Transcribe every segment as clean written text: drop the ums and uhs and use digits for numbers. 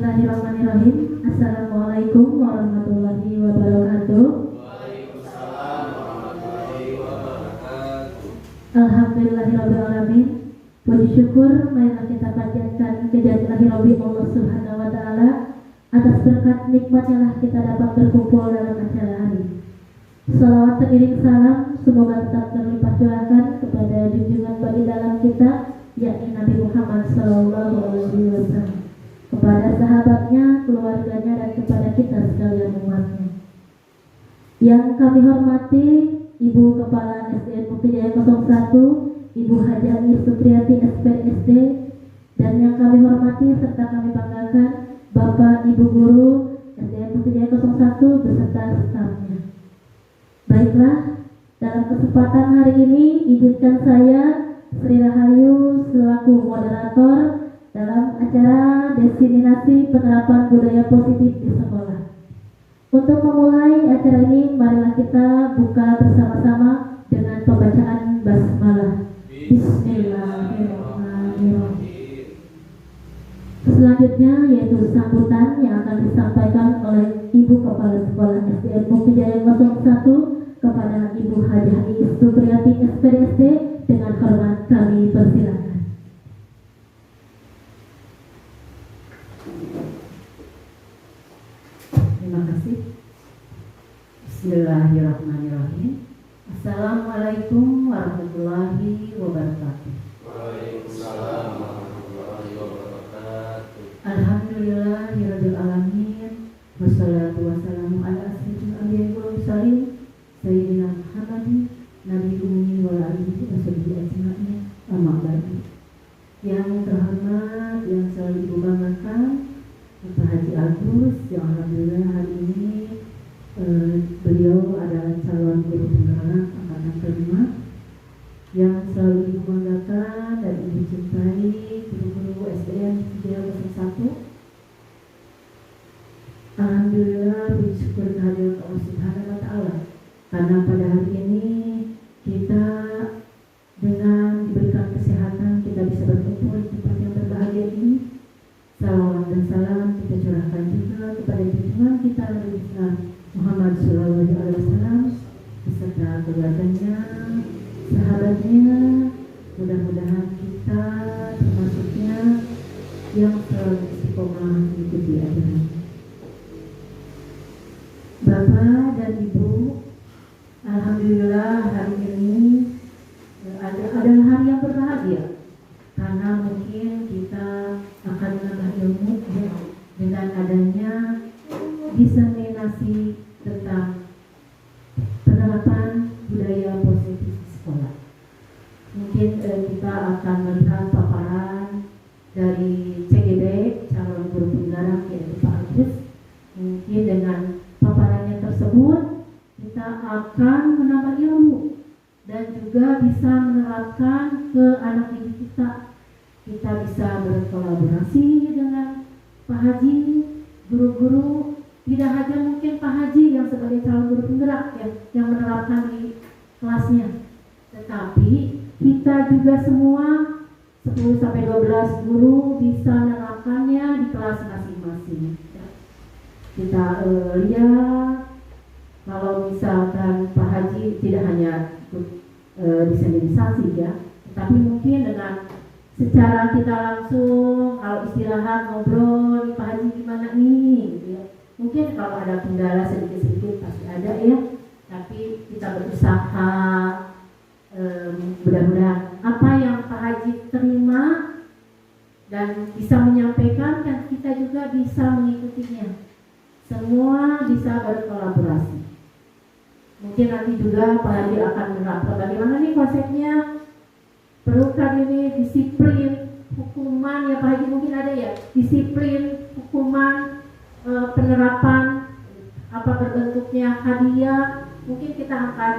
Bismillahirrahmanirrahim. Assalamualaikum warahmatullahi wabarakatuh. Waalaikumsalam warahmatullahi wabarakatuh. Alhamdulillahirrahmanirrahim. Puji syukur marilah kita panjatkan kejadian Rabbi Allah Subhanahu wa Ta'ala. Atas berkat nikmatnya lah kita dapat berkumpul dalam acara hari. Salawat teriring salam semoga tetap terlimpah curahkan kepada junjungan bagi dalam kita, yakni Nabi Muhammad SAW, kepada sahabatnya, keluarganya, dan kepada kita sekalian umatnya. Yang kami hormati Ibu Kepala SDN Mukti Jaya 01, Ibu Hajah Supriyati SPSD, dan yang kami hormati serta kami banggakan Bapak Ibu Guru SDN Mukti Jaya 01 beserta stafnya. Baiklah, dalam kesempatan hari ini izinkan saya Sri Rahayu selaku moderator dalam acara Diseminasi Penerapan Budaya Positif di Sekolah. Untuk memulai acara ini, marilah kita buka bersama-sama dengan pembacaan basmalah. Bismillahirrahmanirrahim. Selanjutnya yaitu sambutan yang akan disampaikan oleh Ibu Kepala Sekolah SDN Mukti Jaya 01 kepada Ibu Hajah Supriyati SPSD. Dengan hormat kami persilakan. Terima kasih. Bismillahirrahmanirrahim. Assalamualaikum warahmatullahi wabarakatuh. Waalaikumsalam warahmatullahi wabarakatuh. Alhamdulillahirabbil alamin. Wassalatu wassalamu ala asyrofil anbiya'i wal mursalin sayyidina Muhammadin nabi ummi wal alihi washabihi ajma'in. Amma ba'du. Yang terhormat, yang selalu Ibu banggakan, Bapak Haji Agus, yang alhamdulillah hari ini beliau adalah calon guru penggerak angkatan kelima, yang selalu Ibu banggakan dan Ibu cintai guru-guru SDN Jaya 01. Alhamdulillah, bersyukur kehadiran Allah Subhanahu wa Ta'ala, karena pada hari ini kita dengan diberikan kesehatan kita bisa berkumpul di tempat yang berbahagia ini. Salawat dan salam kita curahkan juga kepada junjungan kita Nabi Muhammad SAW beserta keluarganya, sahabatnya. Mudah-mudahan kita termasuknya yang selalu istiqomah mengikuti ajaran. Bapak dan Ibu, alhamdulillah hari ini adalah hari yang berbahagia, karena mungkin kita akan menambah ilmu dengan adanya diseminasi tentang penerapan budaya positif di sekolah. Mungkin kita akan melihat paparan dari CGB, calon guru penggerak, yaitu Pak Agus. Mungkin dengan paparannya tersebut kita akan menambah ilmu dan juga bisa menerapkan ke anak didik kita. Kita bisa berkolaborasi dengan Pak Haji, guru-guru, tidak hanya mungkin Pak Haji yang sebagai calon guru penggerak yang menerapkan di kelasnya, tetapi kita juga semua 10-12 guru bisa menerapkannya di kelas masing-masing. Kita lihat kalau misalkan Pak Haji tidak hanya diseminasi ya, tapi mungkin dengan secara kita langsung kalau istirahat ngobrol, Pak Haji gimana nih gitu ya. Mungkin kalau ada kendala sedikit-sedikit pasti ada ya, tapi kita berusaha mudah-mudahan apa yang Pak Haji terima dan bisa menyampaikan, dan kita juga bisa mengikutinya. Semua bisa berkolaborasi. Mungkin nanti juga Pak Haji akan menerapkan bagaimana nih konsepnya. Perlukan ini disiplin, hukuman ya Pak Haji, mungkin ada ya disiplin, hukuman, penerapan, apa berbentuknya hadiah. Mungkin kita akan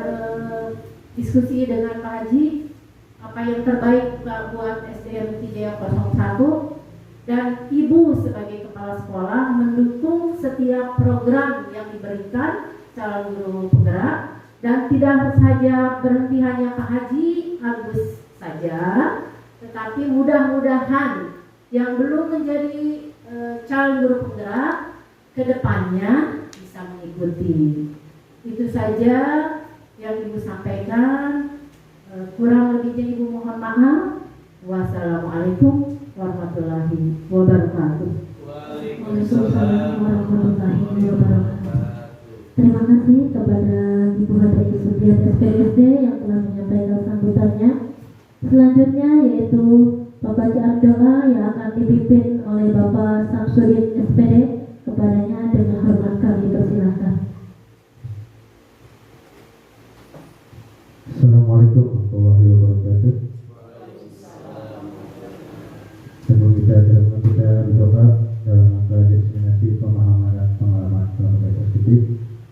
diskusi dengan Pak Haji apa yang terbaik buat SDN Mukti Jaya 01, dan Ibu sebagai kepala sekolah mendukung setiap program yang diberikan calon guru penggerak, dan tidak saja berhenti hanya Pak Haji Agus saja, tetapi mudah-mudahan yang belum menjadi calon guru penggerak ke depannya bisa mengikuti. Itu saja yang Ibu sampaikan. Kurang lebihnya Ibu mohon maaf. Wassalamualaikum warahmatullahi wabarakatuh. Waalaikumsalam warahmatullahi wabarakatuh. Terima kasih kepada Ibu Haja Yusufiat SPSD yang telah menyampaikan sambutannya. Selanjutnya yaitu pembacaan doa yang akan dipimpin oleh Bapak Samsudin SPD. Kepadanya dengan hormat kami persilahkan. Assalamualaikum warahmatullahi wabarakatuh. Sebelum kita berdoa dalam rangka diseminasi pemahaman dan pengalaman selama positif,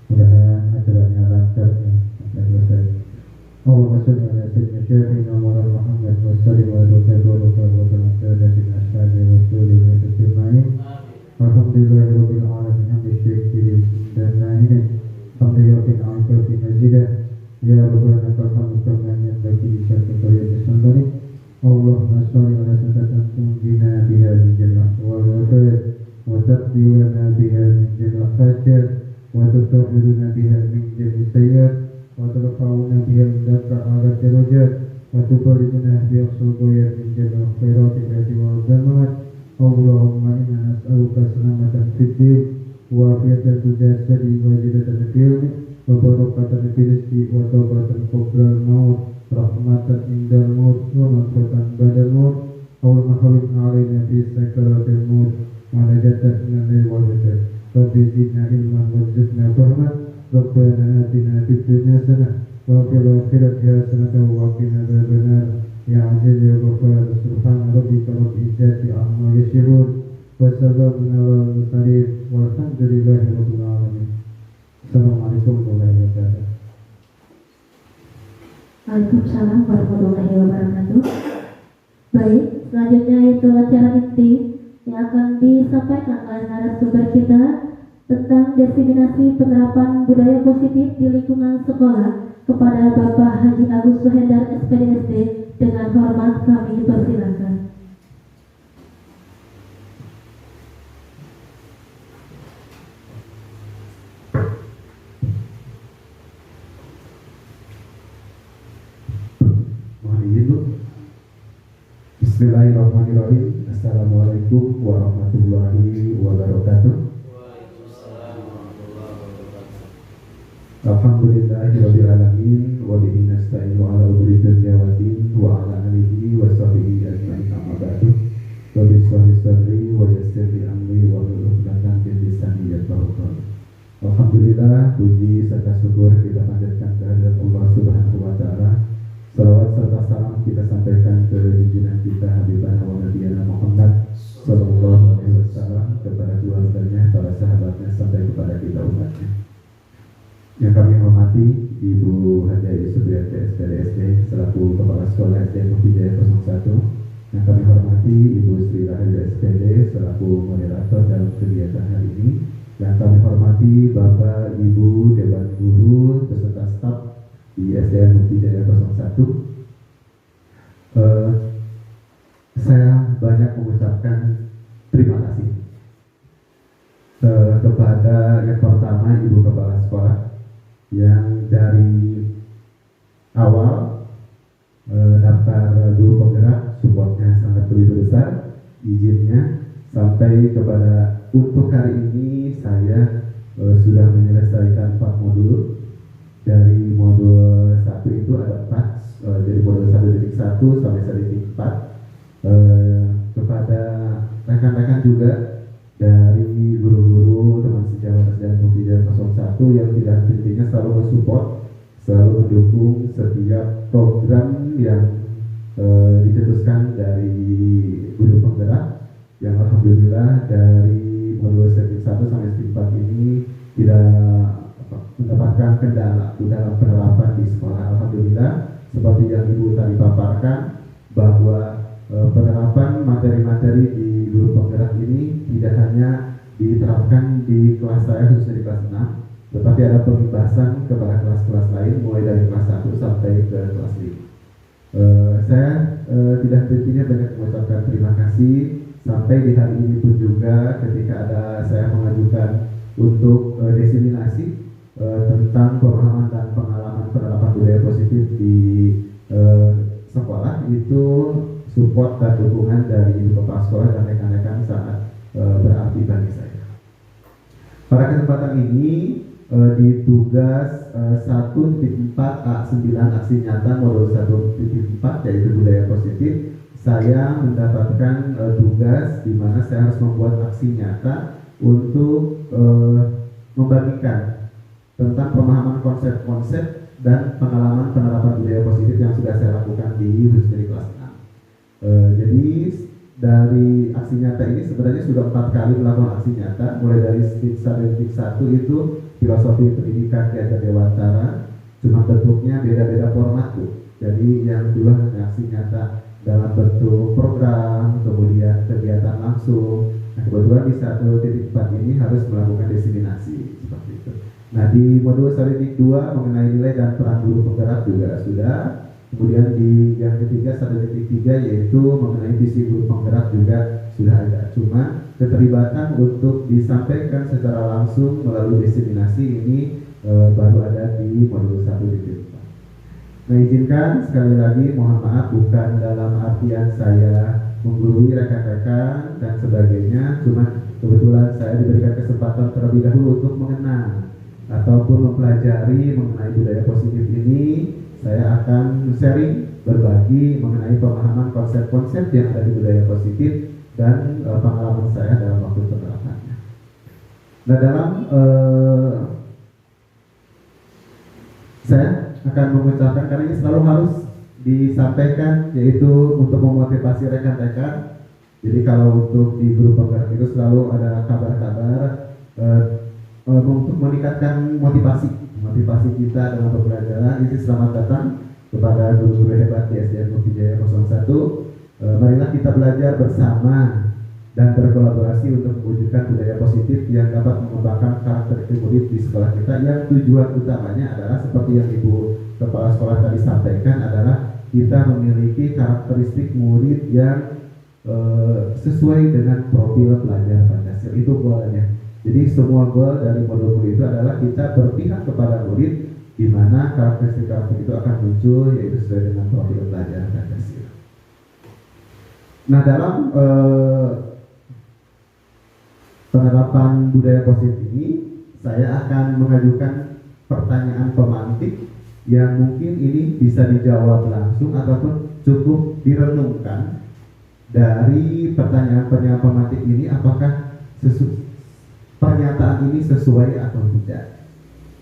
mudah-mudahan acaranya lancar dan sampai selesai. Allahumma sholli ala sayyidina syafi'ina Maulana Muhammad wa sallim wa barik wa sallim bin ashhadu wa sallim wa taslimin. Alhamdulillahirabbil alamin hamdan syakir dan nahin hamdan yakin angka fi majidah. Ya Rabbana lakal kama yanbaghi li syarifika wa Allahumma sholli ala sayyidina tunjina biha min jannah wal wafat wa taqdi lana biha min jannah hajat wa tutahhiruna biha min jannah sayyiat wa tarfa'una biha indaka ala darajat wa tubalikuna biha subuya min jannah khairati allati wa zamat. Allahumma inna nas'aluka salamatan fid din wa afiyatan fil jasadi wa zidatan fil ilmi wa barakatan fil rizqi wa tawbatan qabla al-maut rahmatan indal maut wa maghfiratan ba'dal maut. Allahumma hawwin 'alaina fi sakaratil maut wa najatan minal nar wal fitan. Rabbi zidna ilman warzuqna fahman. Rabbana atina fid dunya hasanah wa fil akhirati hasanah wa qina adzabannar. Ya Aziz ya Ghaffar, subhana rabbika rabbil izzati amma yasifun wa salamun alal mursalin walhamdulillahi rabbil alamin. Assalamualaikum warahmatullahi wabarakatuh. Waalaikumsalam warahmatullahi wabarakatuh. Baik, selanjutnya itu acara inti yang akan disampaikan oleh narasumber kita tentang diseminasi penerapan budaya positif di lingkungan sekolah kepada Bapak Haji Agus Suhendar SPDSD. Dengan hormat kami persilakan. Bismillahirrahmanirrahim. Assalamualaikum warahmatullahi wabarakatuh. Alhamdulillahirabbil alamin wa bihi nasta'inu ala umuri dunya wa din wa ala alihi wa sahbihi ajma'in amma ba'du. Rabbi shrah li sadri wa yassir li amri wa hlul 'uqdatam min lisani yafqahu qawli. Alhamdulillah, puji serta syukur kita panjatkan kehadirat Allah Subhanahu wa taala. Salawat serta salam kita sampaikan ke junjungan kita Habibana wa Nabiyana Muhammad sallallahu alaihi wasallam, kepada keluarganya, para sahabatnya, sampai kepada kita umatnya. Yang kami hormati Ibu Haja Yusufiat SPDSD selaku Kepala Sekolah SD Muhtijaya 01. Yang kami hormati Ibu Sri Rahayu SPD selaku moderator dalam kegiatan hari ini. Yang kami hormati Bapak Ibu Dewan Guru beserta staf di SDN Muhtijaya 01. Saya banyak mengucapkan terima kasih kepada yang pertama Ibu Kepala Sekolah yang dari awal daftar guru penggerak, supportnya sangat begitu besar, izinnya sampai kepada untuk hari ini saya sudah menyelesaikan 4 modul. Dari modul 1 itu ada 4, dari modul 1.1 sampai 1.4. Kepada rekan-rekan juga dari guru-guru teman sejawat SDN Muhtijaya 01 yang tidak henti-hentinya selalu mensupport, selalu mendukung setiap program yang dicetuskan dari guru penggerak, yang alhamdulillah dari modul 1 sampai 4 ini tidak mendapatkan kendala dalam penerapan di sekolah. Alhamdulillah, seperti yang Ibu tadi paparkan, bahwa penerapan materi-materi di guru penggerak ini tidak hanya diterapkan di kelas saya, khususnya di kelas 6, tetapi ada pengibasan kepada kelas-kelas lain mulai dari kelas 1 sampai ke kelas 5. Saya tidak henti-hentinya banyak mengucapkan terima kasih sampai di hari ini pun juga ketika ada saya mengajukan untuk diseminasi tentang pemahaman dan pengalaman penerapan budaya positif di sekolah, itu support dan dukungan dari ibu kepala sekolah dan rekan-rekan sangat berarti bagi saya. Pada kesempatan ini di tugas 1.4A9 aksi nyata modul 1.4 yaitu budaya positif, saya mendapatkan tugas di mana saya harus membuat aksi nyata untuk membagikan tentang pemahaman konsep-konsep dan pengalaman penerapan budaya positif yang sudah saya lakukan di Husnuri kelas 6. Jadi dari aksi nyata ini sebenarnya sudah 4 kali melakukan aksi nyata, mulai dari stiksa dan stik 1 itu filosofi pendidikan Ki Hajar Dewantara, cuma bentuknya beda-beda format tuh. Jadi yang dulu hanya aksi nyata dalam bentuk program, kemudian kegiatan langsung. Nah, kebetulan di 1.4 ini harus melakukan diseminasi seperti itu. Nah, di modul 1.2 mengenai nilai dan peran guru penggerak juga sudah. Kemudian di yang ketiga 1.3 yaitu mengenai visi guru penggerak juga sudah ada. Cuma keterlibatan untuk disampaikan secara langsung melalui diseminasi ini baru ada di modul 1.4. Nah, izinkan sekali lagi mohon maaf bukan dalam artian saya menggurui rekan-rekan dan sebagainya, cuma kebetulan saya diberikan kesempatan terlebih dahulu untuk mengenal ataupun mempelajari mengenai budaya positif ini. Saya akan sharing, berbagi mengenai pemahaman konsep-konsep yang ada di budaya positif dan pengalaman saya dalam waktu penerapannya. Nah, dalam saya akan mengucapkan, karena ini selalu harus disampaikan, yaitu untuk memotivasi rekan-rekan. Jadi kalau untuk di grup penggerak itu selalu ada kabar-kabar untuk meningkatkan motivasi kita dalam pembelajaran. Ini selamat datang kepada guru-guru hebat di SDN Mukti Jaya 01. Marilah kita belajar bersama dan berkolaborasi untuk mewujudkan budaya positif yang dapat mengembangkan karakter murid di sekolah kita, yang tujuan utamanya adalah seperti yang Ibu Kepala Sekolah tadi sampaikan, adalah kita memiliki karakteristik murid yang sesuai dengan profil pelajar Pancasila. Itu goalnya. Jadi semua goal dari modul itu adalah kita berpihak kepada murid, di mana karakteristik itu akan muncul yaitu sesuai dengan profil pelajar Pancasila. Nah, dalam penerapan budaya positif ini, saya akan mengajukan pertanyaan pemantik yang mungkin ini bisa dijawab langsung ataupun cukup direnungkan dari pertanyaan-pertanyaan pemantik ini, apakah pernyataan ini sesuai atau tidak.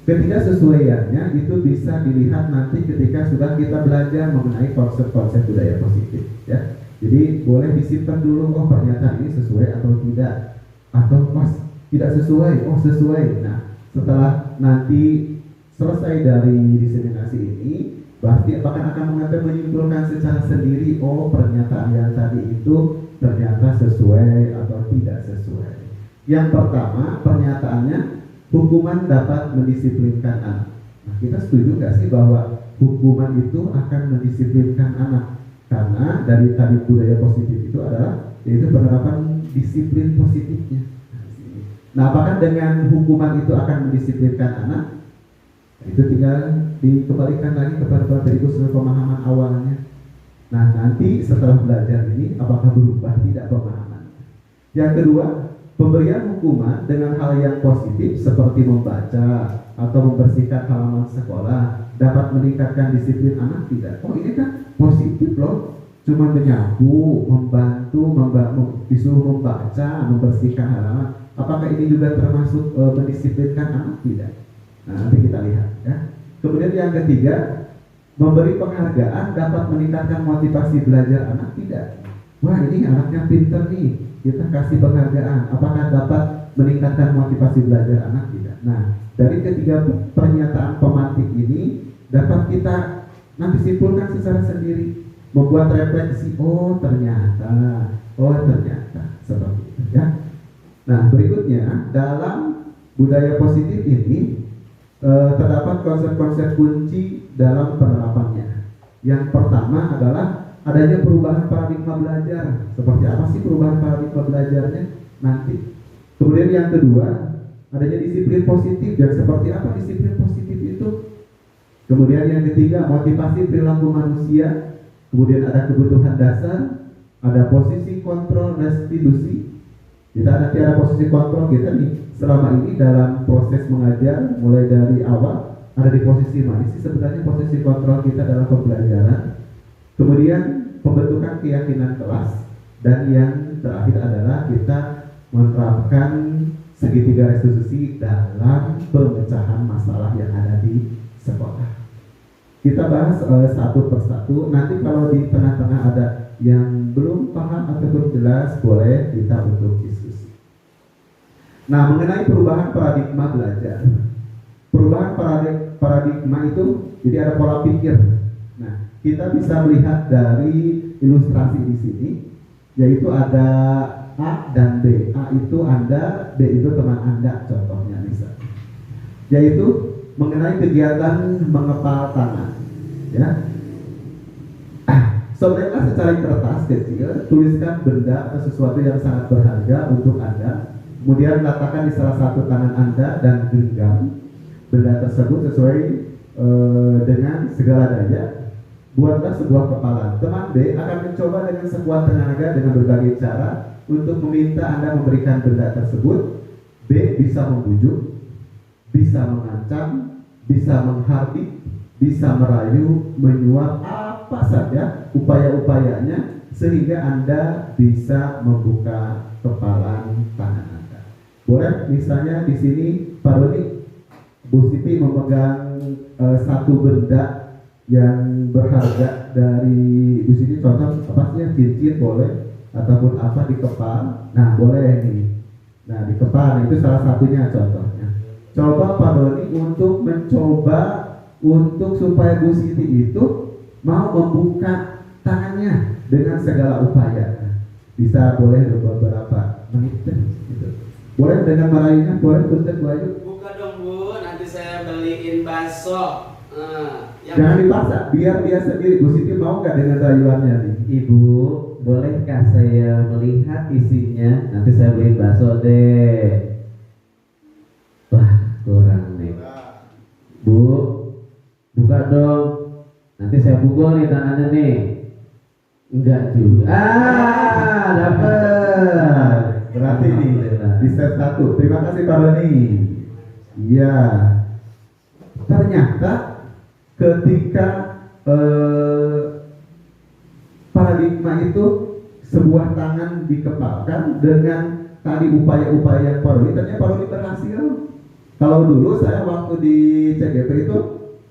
Ketidaksesuaiannya itu bisa dilihat nanti ketika sudah kita belajar mengenai konsep-konsep budaya positif, ya. Jadi boleh disimpan dulu, oh pernyataan ini sesuai atau tidak. Atau tidak sesuai, oh sesuai. Nah, setelah nanti selesai dari diseminasi ini, berarti apakah akan menyimpulkan secara sendiri, oh pernyataan yang tadi itu ternyata sesuai atau tidak sesuai. Yang pertama, pernyataannya hukuman dapat mendisiplinkan anak. Nah, kita setuju nggak sih bahwa hukuman itu akan mendisiplinkan anak? Karena dari tadi budaya positif itu adalah yaitu penerapan disiplin positifnya. Nah, apakah dengan hukuman itu akan mendisiplinkan anak? Itu tinggal dikembalikan lagi kepada materi sesuai pemahaman awalnya. Nah, nanti setelah belajar ini apakah berubah tidak pemahaman? Yang kedua, pemberian hukuman dengan hal yang positif seperti membaca atau membersihkan halaman sekolah dapat meningkatkan disiplin anak tidak? Oh, ini kan positif loh. Cuma menyapu, membantu, disuruh membaca, membersihkan halaman. Apakah ini juga termasuk mendisiplinkan anak? Tidak. Nah, nanti kita lihat, ya. Kemudian yang ketiga, memberi penghargaan dapat meningkatkan motivasi belajar anak? Tidak. Wah, ini anaknya pinter nih, kita kasih penghargaan. Apakah dapat meningkatkan motivasi belajar anak? Tidak. Nah, dari ketiga pernyataan pemantik ini dapat kita nanti simpulkan secara sendiri, membuat refleksi, oh ternyata seperti itu, ya. Nah, berikutnya dalam budaya positif ini terdapat konsep-konsep kunci dalam penerapannya. Yang pertama adalah adanya perubahan paradigma belajar. Seperti apa sih perubahan paradigma belajarnya? Nanti. Kemudian yang kedua, adanya disiplin positif. Dan seperti apa disiplin positif itu? Kemudian yang ketiga, motivasi perilaku manusia. Kemudian ada kebutuhan dasar, ada posisi kontrol restitusi. Kita nanti ada posisi kontrol kita nih selama ini dalam proses mengajar, mulai dari awal ada di posisi mana sih sebenarnya posisi kontrol kita dalam pembelajaran. Kemudian pembentukan keyakinan kelas, dan yang terakhir adalah kita menerapkan segitiga restitusi dalam pemecahan masalah yang ada di sekolah. Kita bahas satu persatu. Nanti kalau di tengah-tengah ada yang belum paham ataupun jelas, boleh kita untuk diskusi. Nah, mengenai perubahan paradigma belajar. Perubahan paradigma itu, jadi ada pola pikir. Nah, kita bisa melihat dari ilustrasi di sini, yaitu ada A dan B. A itu Anda, B itu teman Anda, contohnya bisa. Yaitu mengenai kegiatan mengepal tangan, ya. Sobreklah secari kertas kecil, tuliskan benda atau sesuatu yang sangat berharga untuk Anda. Kemudian letakkan di salah satu tangan Anda dan genggam benda tersebut sesuai dengan segala daya. Buatlah sebuah kepalan. Teman B akan mencoba dengan sekuat tenaga dengan berbagai cara untuk meminta Anda memberikan benda tersebut. B bisa membujuk, bisa mengancam, bisa menghardik, bisa merayu, menyuap, apa saja upaya-upayanya sehingga Anda bisa membuka kepalan tangan Anda. Boleh misalnya di sini Pak Doni, Bu Siti memegang satu benda yang berharga dari Bu Siti, contoh apa sih, cincin boleh ataupun apa di kepal. Nah, boleh nih. Nah, di kepal itu salah satunya contohnya. Coba Pak Doni untuk mencoba untuk supaya Bu Siti itu mau membuka tangannya dengan segala upaya. Bisa boleh beberapa menit gitu. Boleh dengan merayunya, boleh Ustaz Bu Ayu. Buka dong Bu, nanti saya beliin bakso. Jangan dipaksa, biar dia sendiri. Bu Siti mau nggak dengan rayuannya nih? Ibu, bolehkah saya melihat isinya? Nanti saya beliin bakso deh. Wah, kurang nih. Bu, buka dong. Nanti saya pukul nih tangannya nih. Enggak juga. Dapat. Berarti nih di step 1. Terima kasih Pak Doni. Iya. Ternyata ketika paradigma itu sebuah tangan dikepalkan dengan tadi upaya-upaya Pak Doni, ternyata Pak Doni berhasil. Kalau dulu saya waktu di CGP itu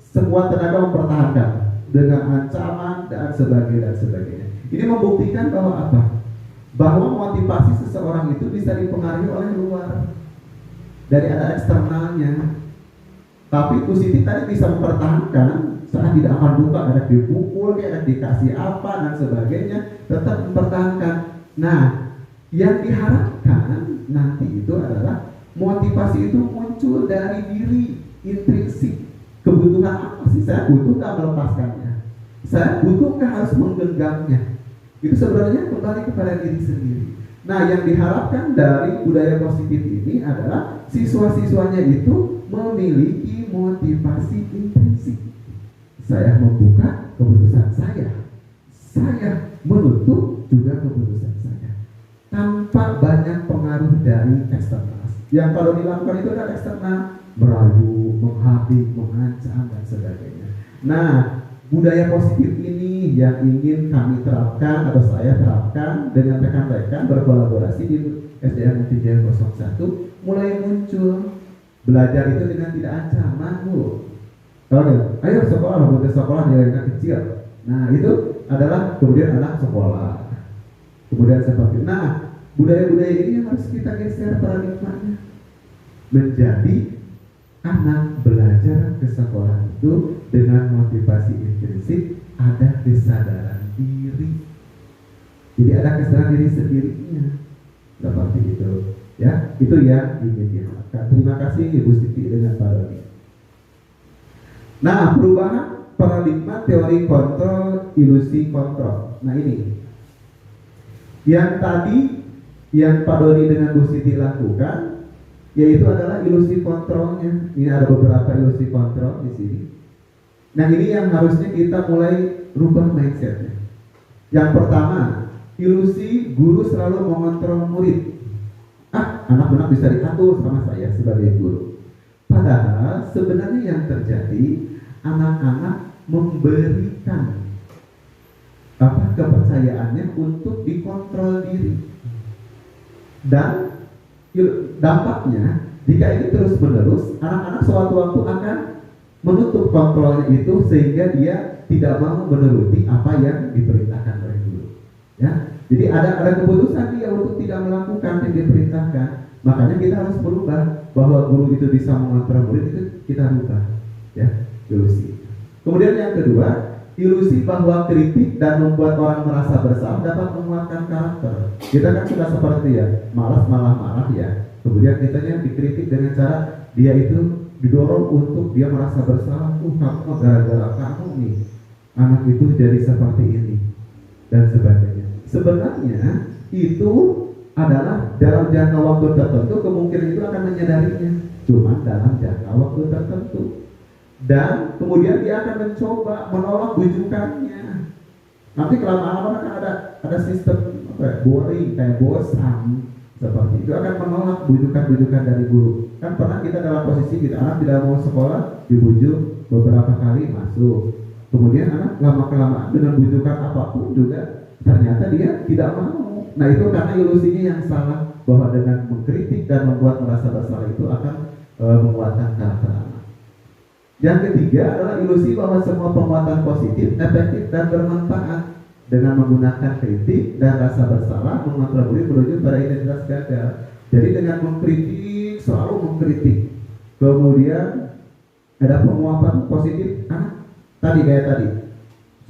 semua tenaga mempertahankan dengan ancaman dan sebagainya. Ini membuktikan bahwa apa? Bahwa motivasi seseorang itu bisa dipengaruhi oleh luar, dari ada eksternalnya. Tapi Bu Siti tadi bisa mempertahankan saat tidak akan buka, ada dipukul, ada dikasih apa dan sebagainya, tetap mempertahankan. Nah, yang diharapkan nanti itu adalah motivasi itu muncul dari diri intrinsik. Kebutuhan apa sih? Saya butuhkah melepaskannya? Saya butuhkah harus menggenggamnya? Itu sebenarnya kembali kepada diri sendiri. Nah, yang diharapkan dari budaya positif ini adalah siswa-siswanya itu memiliki motivasi intrinsik. Saya membuka keputusan saya menutup juga keputusan saya, tanpa banyak pengaruh dari eksternal. Yang kalau dilakukan itu adalah eksternal, merayu, menghabis, mengancam dan sebagainya. Nah, budaya positif ini yang ingin kami terapkan atau saya terapkan dengan rekan-rekan berkolaborasi di SDN Multijaya 01 mulai muncul. Belajar itu dengan tidak ancaman, Bu. Kalau ayo sekolah, butuh sekolah nilainya kecil. Nah, itu adalah kemudian anak sekolah. Kemudian seperti, nah, budaya-budaya ini yang harus kita geser paradigmanya menjadi anak belajar ke sekolah itu dengan motivasi intrinsik, ada kesadaran diri. Jadi ada kesadaran diri sendirinya. Seperti itu. Ya, itu yang ingin diharapkan. Terima kasih Ibu Siti dengan Pak Doni. Nah, perubahan paradigma teori kontrol, ilusi kontrol. Nah ini yang tadi yang Pak Doni dengan Bu Siti lakukan, yaitu adalah ilusi kontrolnya. Ini ada beberapa ilusi kontrol di sini. Nah ini yang harusnya kita mulai rubah mindsetnya. Yang pertama, ilusi guru selalu mengontrol murid. Anak-anak bisa diatur sama saya sebagai guru. Padahal sebenarnya yang terjadi, anak-anak memberikan kepercayaannya untuk dikontrol diri. Dan dampaknya, jika ini terus menerus, anak-anak suatu waktu akan menutup kontrolnya itu sehingga dia tidak mau menuruti apa yang diperintahkan oleh guru. Ya, jadi ada keputusan dia untuk tidak melakukan yang diperintahkan. Makanya kita harus berubah bahwa guru itu bisa mengontrol murid, itu kita rubah. Ya, ilusi. Kemudian yang kedua, ilusi bahwa kritik dan membuat orang merasa bersalah dapat menguatkan karakter. Kita kan sudah seperti ya, malah marah ya. Kemudian kitanya dikritik dengan cara dia itu didorong untuk dia merasa bersalah. Kamu gara-gara kamu nih, anak itu jadi seperti ini dan sebagainya. Sebenarnya itu adalah dalam jangka waktu tertentu, kemungkinan itu akan menyadarinya, cuma dalam jangka waktu tertentu. Dan kemudian dia akan mencoba menolak bujukannya. Nanti kelamaan akan ada sistem boring, kayak bosan seperti itu, akan menolak bujukan-bujukan dari guru. Kan pernah kita dalam posisi kita anak tidak mau sekolah, dibujuk beberapa kali masuk. Kemudian anak lama-kelamaan dengan bujukan apapun juga ternyata dia tidak mau. Nah itu karena ilusinya yang salah, bahwa dengan mengkritik dan membuat merasa bersalah itu akan menguatkan karakter anak. Yang ketiga adalah ilusi bahwa semua penguatan positif, efektif, dan bermanfaat. Dengan menggunakan kritik dan rasa bersalah mengontrol murid menuju pada identitas gagal. Jadi dengan mengkritik, selalu mengkritik, kemudian ada penguatan positif, tadi kayak tadi,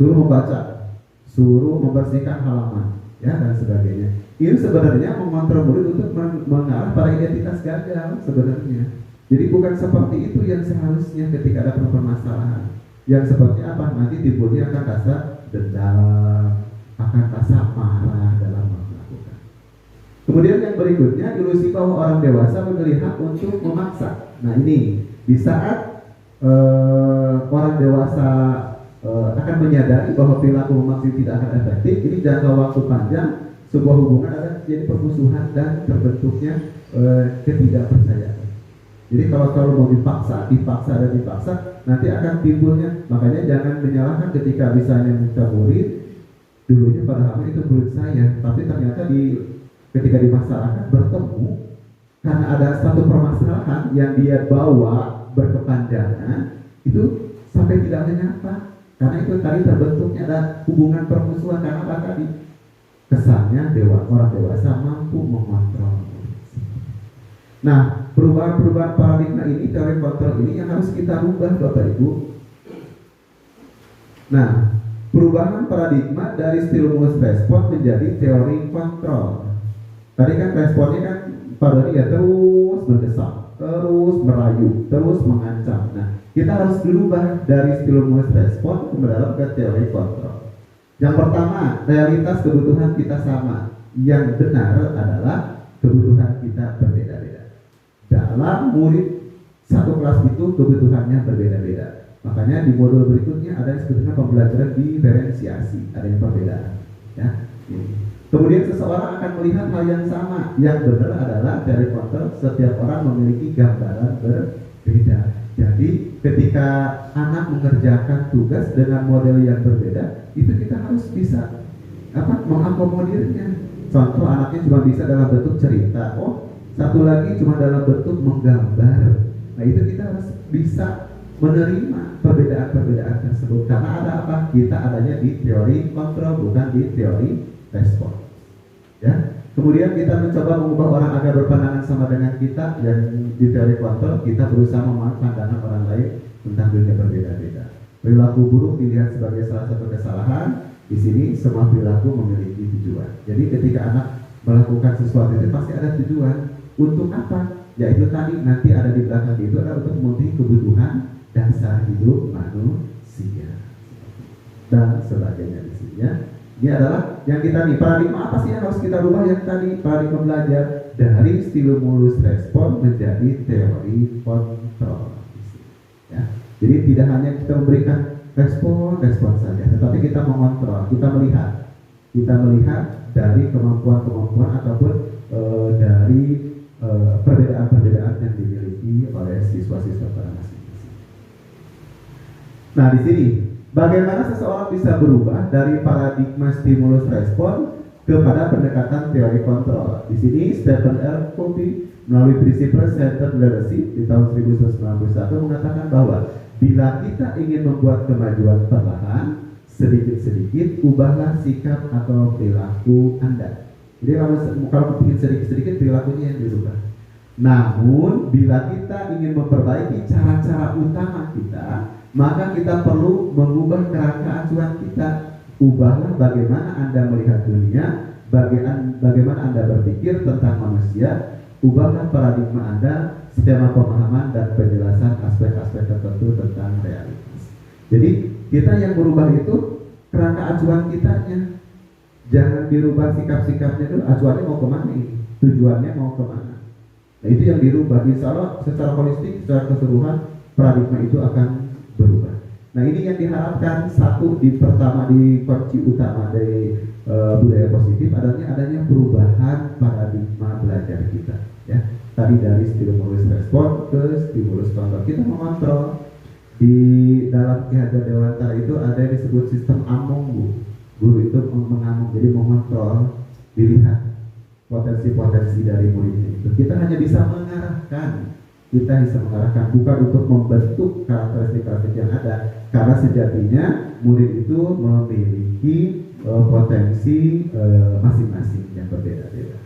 suruh membaca, suruh membersihkan halaman, ya, dan sebagainya. Ini sebenarnya mengontrol murid untuk mengarah pada identitas gagal sebenarnya. Jadi bukan seperti itu yang seharusnya ketika ada permasalahan. Yang seperti apa? Nanti timbulnya akan rasa dendam, akan rasa marah dalam melakukan. Kemudian yang berikutnya, ilusi bahwa orang dewasa memilih hak untuk memaksa. Nah ini, di saat orang dewasa akan menyadari bahwa perilaku memaksa tidak akan efektif, ini jangka waktu panjang, sebuah hubungan akan jadi permusuhan dan terbentuknya ketidakpercayaan. Jadi kalau selalu mau dipaksa, nanti akan timbulnya. Makanya jangan menyalahkan ketika misalnya minta murid, dulunya padahal itu murid saya, tapi ternyata ketika di masyarakat bertemu, karena ada satu permasalahan yang dia bawa berkepanjangan, itu sampai tidak menyapa. Karena itu tadi terbentuknya ada hubungan permusuhan. Karena apa tadi? Kesannya orang dewasa mampu mengontrol. Nah, perubahan-perubahan paradigma ini, teori kontrol ini yang harus kita rubah, Bapak Ibu. Nah, perubahan paradigma dari stimulus respon menjadi teori kontrol. Tadi kan responnya kan pada dia terus berdesak, terus merayu, terus mengancam. Nah, kita harus berubah dari stimulus respon ke teori kontrol. Yang pertama, realitas kebutuhan kita sama. Yang benar adalah kebutuhan kita berbeda-beda. Dalam murid satu kelas itu kebutuhannya berbeda-beda. Makanya di modul berikutnya ada yang disebutkan pembelajaran diferensiasi, ada yang perbedaan. Ya. Kemudian seseorang akan melihat hal yang sama. Yang benar adalah dari kontrol, setiap orang memiliki gambaran berbeda. Jadi ketika anak mengerjakan tugas dengan model yang berbeda, itu kita harus bisa mengakomodirnya. Contoh, anaknya cuma bisa dalam bentuk cerita, satu lagi cuma dalam bentuk menggambar. Nah itu kita harus bisa menerima perbedaan-perbedaan tersebut. Karena ada apa? Kita adanya di teori kontrol, bukan di teori respon. Ya. Kemudian kita mencoba mengubah orang agar berpandangan sama dengan kita. Dan di teori kontrol kita berusaha memahami pandangan orang lain tentang dunia berbeda-beda. Perilaku buruk dilihat sebagai salah satu kesalahan. Di sini semua perilaku memiliki tujuan. Jadi ketika anak melakukan sesuatu itu pasti ada tujuan. Untuk apa? Yaitu tadi nanti ada di belakang itu adalah untuk memenuhi kebutuhan dasar hidup manusia. dan sebagainya di sini ya. Ini adalah yang kita nih, paradigma apa sih yang harus kita rubah yang tadi? Paradigma belajar dari stimulus respon menjadi teori kontrol. Ya. Jadi tidak hanya kita memberikan respon saja, tetapi kita mengontrol, kita melihat dari kemampuan ataupun dari perbedaan-perbedaan yang dimiliki oleh siswa-siswa pada masing-masing. Nah, di sini bagaimana seseorang bisa berubah dari paradigma stimulus respon kepada pendekatan teori kontrol. Di sini Stephen R. Covey melalui Principle Centered Leadership di tahun 1991 mengatakan bahwa bila kita ingin membuat kemajuan perlahan, sedikit-sedikit ubahlah sikap atau perilaku Anda. Jadi kalau bikin sedikit-sedikit perilakunya yang dirubah. Namun bila kita ingin memperbaiki cara-cara utama kita, maka kita perlu mengubah kerangka acuan kita. Ubahlah bagaimana Anda melihat dunia, bagaimana Anda berpikir tentang manusia. Ubahlah paradigma Anda, skema pemahaman dan penjelasan aspek-aspek tertentu tentang realitas. Jadi kita yang berubah itu kerangka acuan kitanya. Jangan dirubah sikap-sikapnya dulu, acuannya mau kemana ini, tujuannya mau kemana. Nah itu yang dirubah. Insya Allah secara holistik, secara keseluruhan paradigma itu akan berubah. Nah ini yang diharapkan satu pertama di kunci utama dari budaya positif adanya perubahan paradigma belajar kita. Ya tadi dari stimulus respon ke stimulus kontrol. Kita mengontrol. Di dalam Ki Hajar Dewantara itu ada yang disebut sistem among, Bu. Guru itu mengamong, jadi mengontrol, dilihat potensi-potensi dari muridnya itu. Kita hanya bisa mengarahkan, bukan untuk membentuk karakteristik-karakteristik yang ada, karena sejatinya murid itu memiliki potensi masing-masing yang berbeda-beda.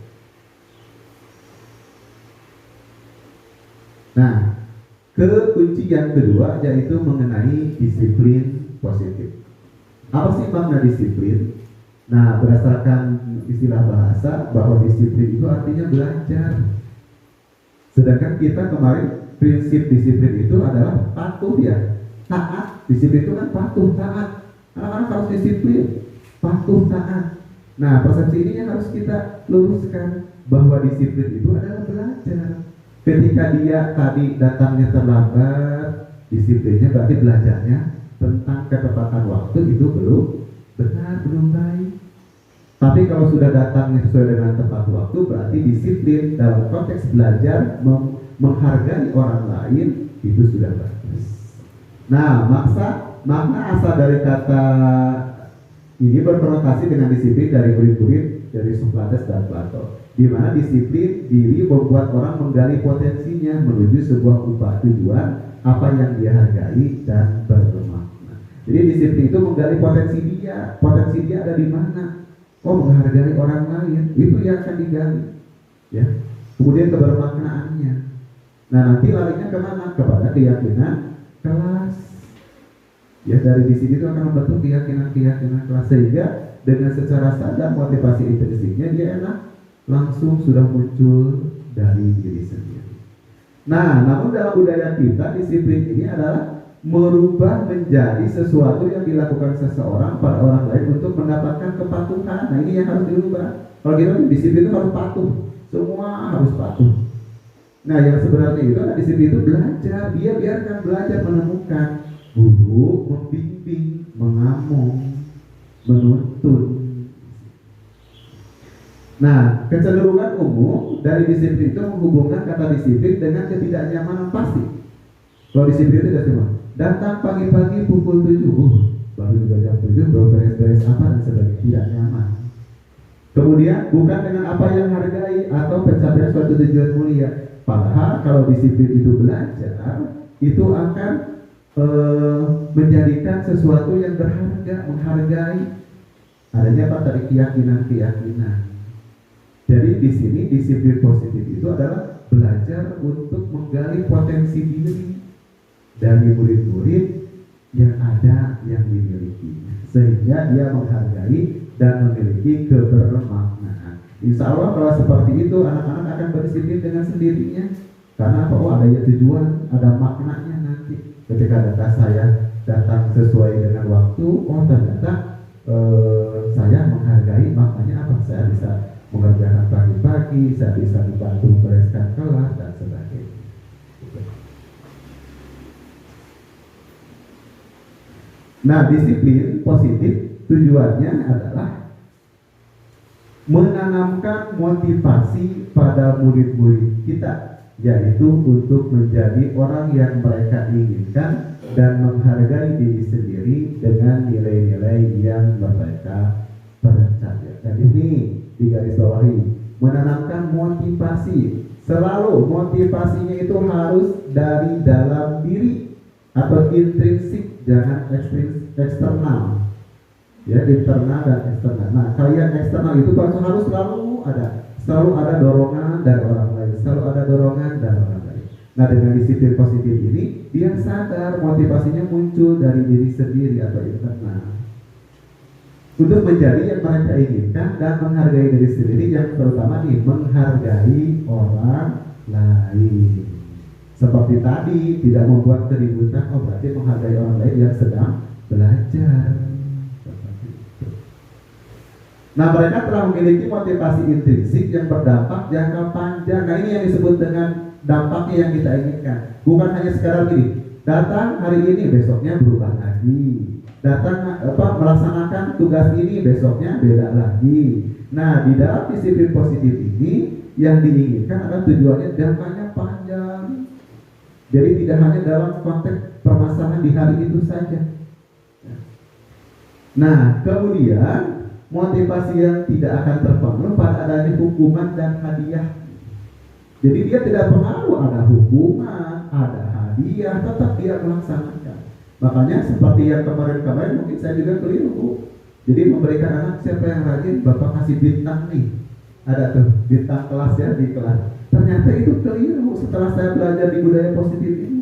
Nah, kunci yang kedua yaitu mengenai disiplin positif. Apa sih makna disiplin? Nah, berdasarkan istilah bahasa bahwa disiplin itu artinya belajar. Sedangkan kita kemarin prinsip disiplin itu adalah patuh ya, taat. Disiplin itu kan patuh, taat. Anak-anak harus disiplin, patuh, taat. Nah, persepsi ini yang harus kita luruskan bahwa disiplin itu adalah belajar. Ketika dia tadi datangnya terlambat, disiplinnya berarti belajarnya tentang ketepatan waktu itu belum benar, belum baik. Tapi kalau sudah datangnya sesuai dengan tepat waktu, berarti disiplin dalam konteks belajar menghargai orang lain itu sudah bagus. Nah, makna asal dari kata ini berkonotasi dengan disiplin dari murid-murid dari Sokrates dan Plato, di mana disiplin diri membuat orang menggali potensinya menuju sebuah upah tujuan apa yang dia hargai dan bermakna. Jadi disiplin itu menggali potensi dia ada di mana. Oh, menghargai orang lain itu yang akan digali, ya. Kemudian kebermaknaannya. Nah, nanti larinya kemana? Kepada keyakinan kelas. Ya, dari di sini itu akan membentuk keyakinan kelas, sehingga dengan secara sadar motivasi intrinsiknya dia langsung sudah muncul dari diri sendiri. Nah, namun dalam budaya kita disiplin ini adalah merubah menjadi sesuatu yang dilakukan seseorang pada orang lain untuk mendapatkan kepatuhan. Nah, ini yang harus dirubah. Kalau kita disiplin itu harus patuh, semua harus patuh. Nah, yang sebenarnya itu disiplin itu belajar. Dia biarkan belajar menemukan, guru membimbing, mengamong, menuntun. Nah, kecenderungan umum dari disiplin itu menghubungkan kata disiplin dengan ketidaknyamanan pasti. Kalau disiplin itu tidak cuma datang pagi-pagi pukul 7, baru juga jam 7, belum beres-beres apa dan sebagainya, tidak nyaman. Kemudian bukan dengan apa yang hargai atau pencapaian suatu tujuan mulia. Padahal kalau disiplin itu belajar, itu akan menjadikan sesuatu yang berharga, menghargai. Adanya apa tadi? Keyakinan. Jadi di sini disiplin positif itu adalah belajar untuk menggali potensi diri dari murid-murid yang ada yang dimiliki, sehingga dia menghargai dan memiliki kebermaknaan. Insya Allah kalau seperti itu anak-anak akan berdisiplin dengan sendirinya. Karena apa? Oh, ada tujuan, ada maknanya nanti. Ketika data saya datang sesuai dengan waktu, oh ternyata saya menghargai, makanya apa, saya bisa mengerjakan pagi-pagi, saya bisa dibantu membereskan kelas dan sebagainya. Nah, disiplin positif tujuannya adalah menanamkan motivasi pada murid-murid kita, yaitu untuk menjadi orang yang mereka inginkan dan menghargai diri sendiri dengan nilai-nilai yang mereka percaya. Dan ini digarisbawahi, menanamkan motivasi. Selalu motivasinya itu harus dari dalam diri atau intrinsik, jangan eksternal. Ya, internal dan eksternal. Nah, kalian eksternal itu harus selalu ada dorongan dari orang lain, selalu ada dorongan dari orang lain. Nah, dengan disiplin positif ini, dia sadar motivasinya muncul dari diri sendiri atau internal. Untuk menjadi yang mereka inginkan dan menghargai diri sendiri, yang terutama nih, menghargai orang lain. Seperti tadi, tidak membuat keributan, oh berarti menghargai orang lain yang sedang belajar. Nah, mereka telah memiliki motivasi intrinsik yang berdampak jangka panjang. Nah, ini yang disebut dengan dampaknya yang kita inginkan. Bukan hanya sekadar gini, datang hari ini, besoknya berubah lagi. Datang melaksanakan tugas ini, besoknya beda lagi. Nah, di dalam disiplin positif ini, yang diinginkan adalah tujuannya jangkanya panjang. Jadi tidak hanya dalam konteks permasalahan di hari itu saja. Nah, kemudian motivasi yang tidak akan terpengaruh pada adanya hukuman dan hadiah. Jadi dia tidak pengaruh ada hukuman, ada hadiah, tetap dia melaksanakan. Makanya seperti yang kemarin-kemarin mungkin saya juga keliru. Jadi memberikan anak, siapa yang rajin, Bapak kasih bintang nih. Ada tuh bintang kelas ya di kelas. Ternyata itu keliru setelah saya belajar di budaya positif ini.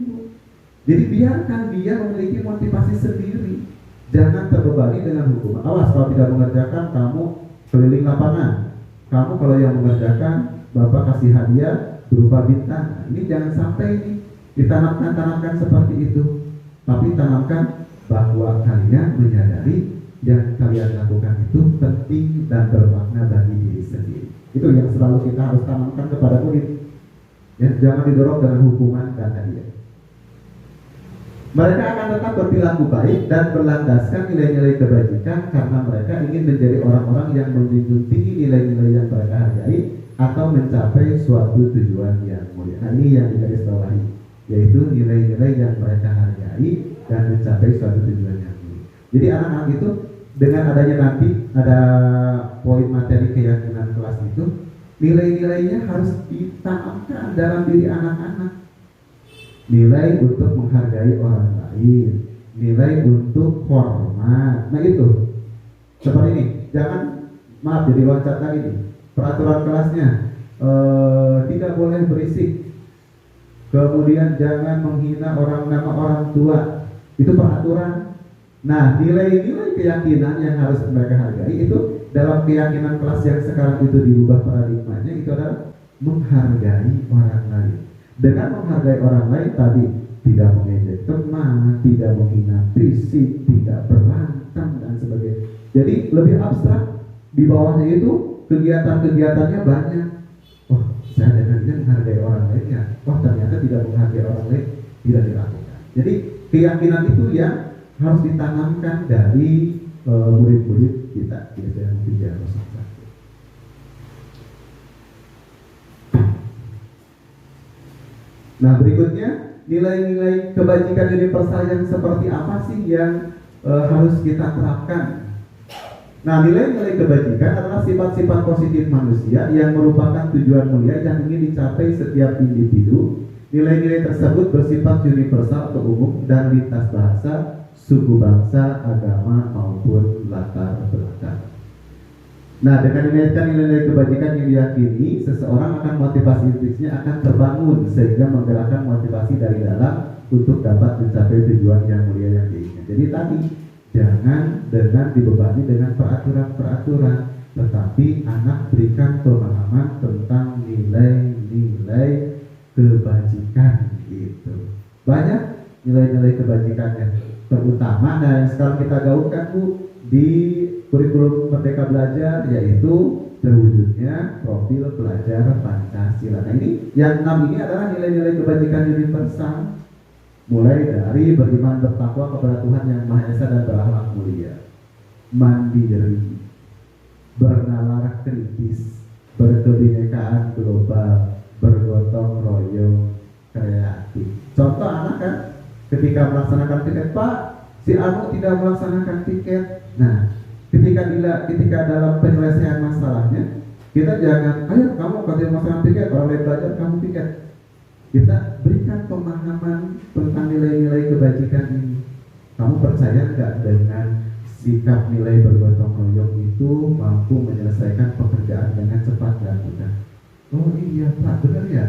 Jadi biarkan dia memiliki motivasi sendiri. Jangan terbebani dengan hukuman. Awas kalau tidak mengerjakan, kamu keliling lapangan. Kamu kalau yang mengerjakan, Bapak kasih hadiah berupa bintang. Nah, ini jangan sampai ini ditanamkan seperti itu. Tapi tanamkan bahwa kalian menyadari yang kalian lakukan itu penting dan bermakna bagi diri sendiri. Itu yang selalu kita harus tanamkan kepada murid. Ya, jangan didorong dengan hukuman dan hadiah. Mereka akan tetap berperilaku baik dan berlandaskan nilai-nilai kebajikan karena mereka ingin menjadi orang-orang yang menjunjung tinggi nilai-nilai yang mereka hargai atau mencapai suatu tujuan yang mulia. Nah, ini yang digarisbawahi, yaitu nilai-nilai yang mereka hargai dan mencapai suatu tujuan yang mulia. Jadi anak-anak itu dengan adanya nanti ada poin materi keyakinan kelas itu, nilai-nilainya harus ditanamkan dalam diri anak-anak. Nilai untuk menghargai orang lain, nilai untuk hormat. Nah itu seperti ini. Jangan, maaf jadi loncat lagi nih. Peraturan kelasnya tidak boleh berisik. Kemudian jangan menghina nama orang tua. Itu peraturan. Nah, nilai-nilai keyakinan yang harus mereka hargai itu dalam keyakinan kelas yang sekarang itu diubah paradigmanya, itu adalah menghargai orang lain. Dengan menghargai orang lain tadi, tidak mengejek teman, tidak menghina fisik, tidak berantem dan sebagainya. Jadi lebih abstrak. Di bawahnya itu kegiatan-kegiatannya banyak. Oh, saya dengan dia menghargai orang lain ya. Oh, ternyata tidak menghargai orang lain, tidak dilakukan. Jadi keyakinan itu yang harus ditanamkan dari murid-murid kita. Biasanya mungkin dia harus. Nah, berikutnya nilai-nilai kebajikan universal yang seperti apa sih yang harus kita terapkan? Nah, nilai-nilai kebajikan adalah sifat-sifat positif manusia yang merupakan tujuan mulia yang ingin dicapai setiap individu. Nilai-nilai tersebut bersifat universal atau umum dan lintas bahasa, suku bangsa, agama maupun latar belakang. Nah, dengan dinaikkan nilai-nilai kebajikan yang diyakini, seseorang akan motivasi intrinsiknya akan terbangun sehingga menggerakkan motivasi dari dalam untuk dapat mencapai tujuan yang mulia yang diinginkan. Jadi tadi, jangan dengan dibebani dengan peraturan-peraturan, tetapi anak berikan pemahaman tentang nilai-nilai kebajikan itu. Banyak nilai-nilai kebajikannya. terutama dan yang sekarang kita gaungkan Bu di kurikulum Merdeka Belajar, yaitu terwujudnya profil pelajar Pancasila. Nah ini yang 6 ini adalah nilai-nilai kebajikan universal, mulai dari beriman bertakwa kepada Tuhan Yang Maha Esa dan berakhlak mulia, mandiri, bernalar kritis, berkebinekaan global, bergotong royong, kreatif. Contoh anak kan ketika melaksanakan piket, Pak, si Anu tidak melaksanakan piket. Nah, ketika dalam penyelesaian masalahnya, kita jangan, ayo kamu kalau tidak melaksanakan piket, orang lain belajar, kamu piket. Kita berikan pemahaman tentang nilai-nilai kebajikan ini. Kamu percaya nggak dengan sikap nilai bergotong royong itu mampu menyelesaikan pekerjaan dengan cepat dan mudah? Oh iya Pak, benar ya.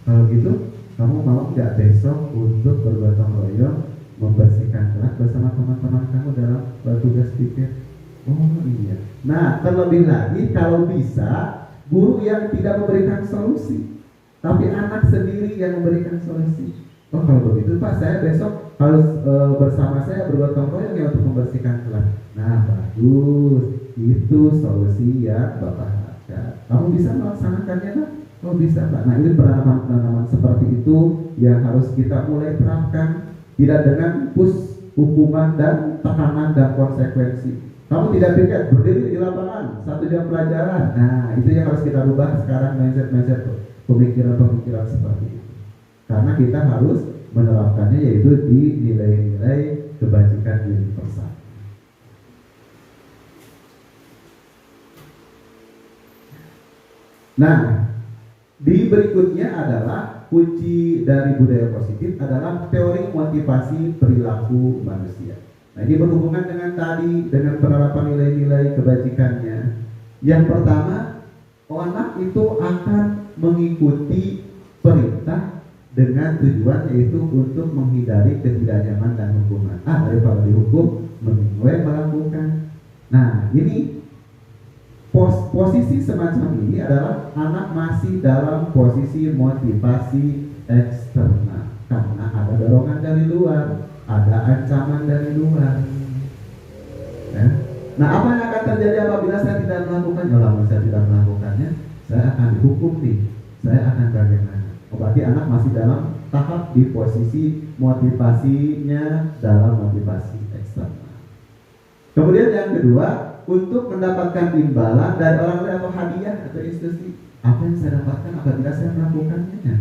Kalau gitu, kamu mau nggak besok untuk bergotong royong membersihkan kelas bersama teman-teman kamu dalam tugas piket? Oh iya. Nah, terlebih lagi kalau bisa guru yang tidak memberikan solusi, tapi anak sendiri yang memberikan solusi. Oh kalau begitu Pak, saya besok harus bersama saya bergotong royong ya untuk membersihkan kelas. Nah bagus, itu solusi yang Bapak harapkan. Kamu bisa melaksanakannya Pak? Oh bisa Pak. Nah ini penanaman seperti itu yang harus kita mulai terapkan, tidak dengan push, hukuman dan tekanan dan konsekuensi. Kamu tidak piket, berdiri di lapangan 1 jam pelajaran. Nah itu yang harus kita rubah sekarang, mindset pemikiran seperti itu. Karena kita harus menerapkannya yaitu di nilai-nilai kebajikan universal. Nah, di berikutnya adalah kunci dari budaya positif adalah teori motivasi perilaku manusia. Nah, ini berhubungan dengan tadi, dengan penerapan nilai-nilai kebajikannya. Yang pertama, anak itu akan mengikuti perintah dengan tujuan yaitu untuk menghindari ketidaknyaman dan hukuman. Daripada dihukum, mending melakukan. Nah, ini posisi semacam ini adalah anak masih dalam posisi motivasi eksternal karena ada dorongan dari luar, ada ancaman dari luar. Ya. Nah, apa yang akan terjadi apabila saya tidak melakukannya? Kalau saya tidak melakukannya, saya akan dihukum nih. Saya akan bagaimana? Berarti anak masih dalam tahap di posisi motivasinya dalam motivasi eksternal. Kemudian yang kedua, untuk mendapatkan imbalan dari orang lain atau hadiah atau institusi, apa yang saya dapatkan apabila saya melakukannya?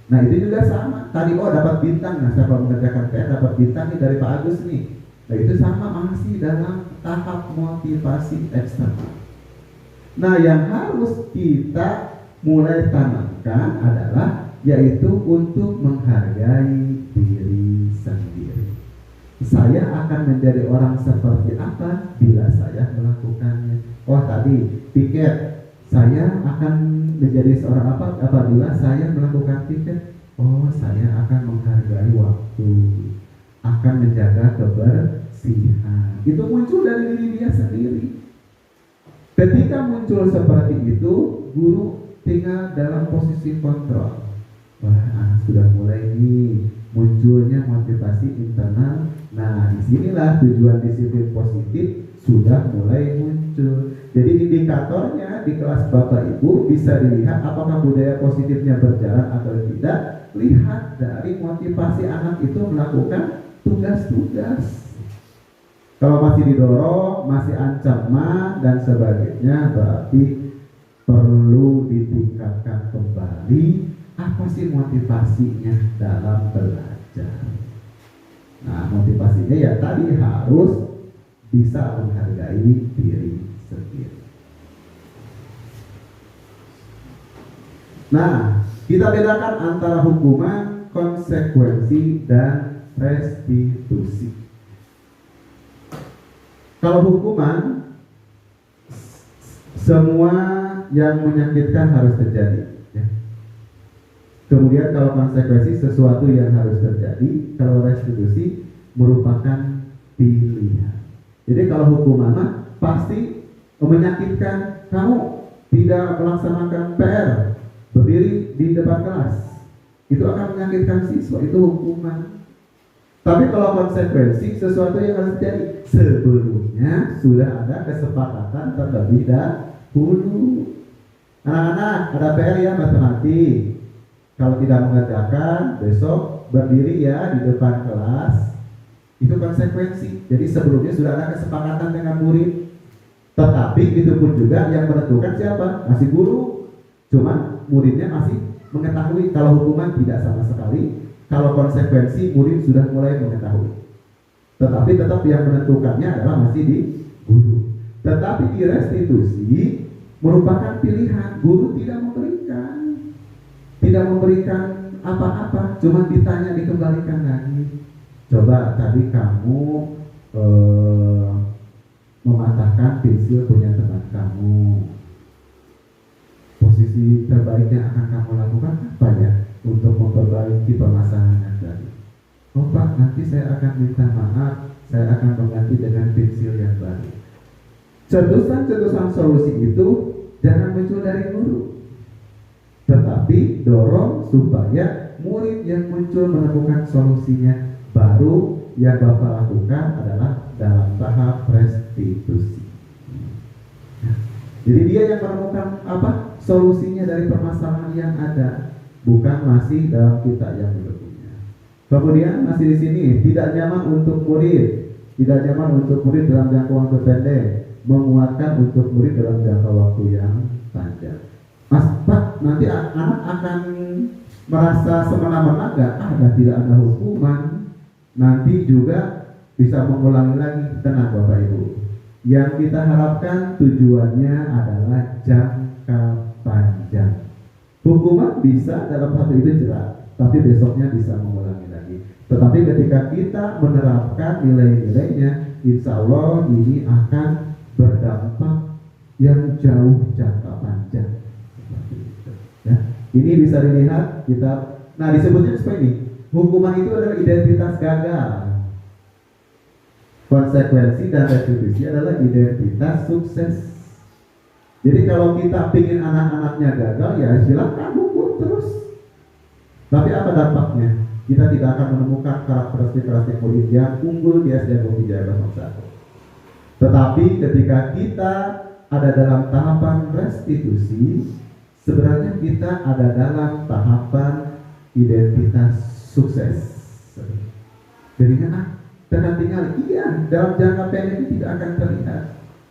Nah itu juga sama. Tadi dapat bintang. Nah saya kalau mengerjakan PR dapat bintang nih dari Pak Agus nih. Nah itu sama, masih dalam tahap motivasi eksternal. Nah yang harus kita mulai tanamkan adalah yaitu untuk menghargai diri sendiri. Saya akan menjadi orang seperti apa bila saya melakukannya? Oh tadi piket, saya akan menjadi seorang apa apabila saya melakukan piket? Oh saya akan menghargai waktu, akan menjaga kebersihan. Itu muncul dari diri dia sendiri. Ketika muncul seperti itu, guru tinggal dalam posisi kontrol. Wah, sudah mulai nih munculnya motivasi internal. Nah, disinilah tujuan disiplin positif sudah mulai muncul. Jadi indikatornya di kelas Bapak Ibu bisa dilihat apakah budaya positifnya berjalan atau tidak. Lihat dari motivasi anak itu melakukan tugas-tugas. Kalau masih didorong, masih ancaman dan sebagainya, berarti perlu ditingkatkan kembali. Apa sih motivasinya dalam belajar? Nah, motivasinya ya tadi harus bisa menghargai diri sendiri. Nah, kita bedakan antara hukuman, konsekuensi, dan restitusi. Kalau hukuman, semua yang menyakitkan harus terjadi. Kemudian kalau konsekuensi sesuatu yang harus terjadi, kalau restitusi merupakan pilihan. Jadi kalau hukuman pasti menyakitkan, kamu tidak melaksanakan PR, berdiri di depan kelas, itu akan menyakitkan siswa, itu hukuman. Tapi kalau konsekuensi sesuatu yang harus terjadi sebelumnya sudah ada kesepakatan terlebih dahulu. Anak-anak ada PR ya matematik. Kalau tidak mengerjakan besok berdiri ya di depan kelas. Itu konsekuensi. Jadi sebelumnya sudah ada kesepakatan dengan murid. Tetapi itu pun juga yang menentukan siapa? Masih guru. Cuma muridnya masih mengetahui. Kalau hukuman tidak sama sekali. Kalau konsekuensi murid sudah mulai mengetahui. Tetapi tetap yang menentukannya adalah masih di guru. Tetapi di restitusi merupakan pilihan. Guru tidak memberikan apa-apa, cuma ditanya dikembalikan lagi. Coba tadi kamu mematahkan pensil punya teman kamu. Posisi terbaiknya akan kamu lakukan apa ya untuk memperbaiki permasalahan tadi? Oh Pak, nanti saya akan minta maaf, saya akan mengganti dengan pensil yang baru. Cetusan-cetusan solusi itu jangan muncul dari guru, tetapi dorong supaya murid yang muncul menemukan solusinya. Baru yang Bapak lakukan adalah dalam tahap restitusi. Jadi dia yang menemukan apa? Solusinya dari permasalahan yang ada, bukan masih dalam kita yang berpunya. Kemudian masih di sini tidak nyaman untuk murid dalam jangka waktu pendek, menguatkan untuk murid dalam jangka waktu yang panjang. Mas Pak, nanti anak akan merasa semena-mena nggak? Tidak ada hukuman. Nanti juga bisa mengulangi lagi. Tenang Bapak Ibu. Yang kita harapkan tujuannya adalah jangka panjang. Hukuman bisa dalam satu itu jerat, tapi besoknya bisa mengulangi lagi. Tetapi ketika kita menerapkan nilai-nilainya, insya Allah ini akan berdampak yang jauh jangka panjang. Ya, ini bisa dilihat kita. Nah disebutnya seperti ini. Hukuman itu adalah identitas gagal. Konsekuensi dan restitusi adalah identitas sukses. Jadi kalau kita ingin anak-anaknya gagal, ya silakan hukum terus. Tapi apa dampaknya? Kita tidak akan menemukan karakteristik murid yang unggul di SD Bukit Jaya 01. Tetapi ketika kita ada dalam tahapan restitusi, sebenarnya kita ada dalam tahapan identitas sukses. Jadinya tekan tinggal, iya dalam jangka pendek ini tidak akan terlihat,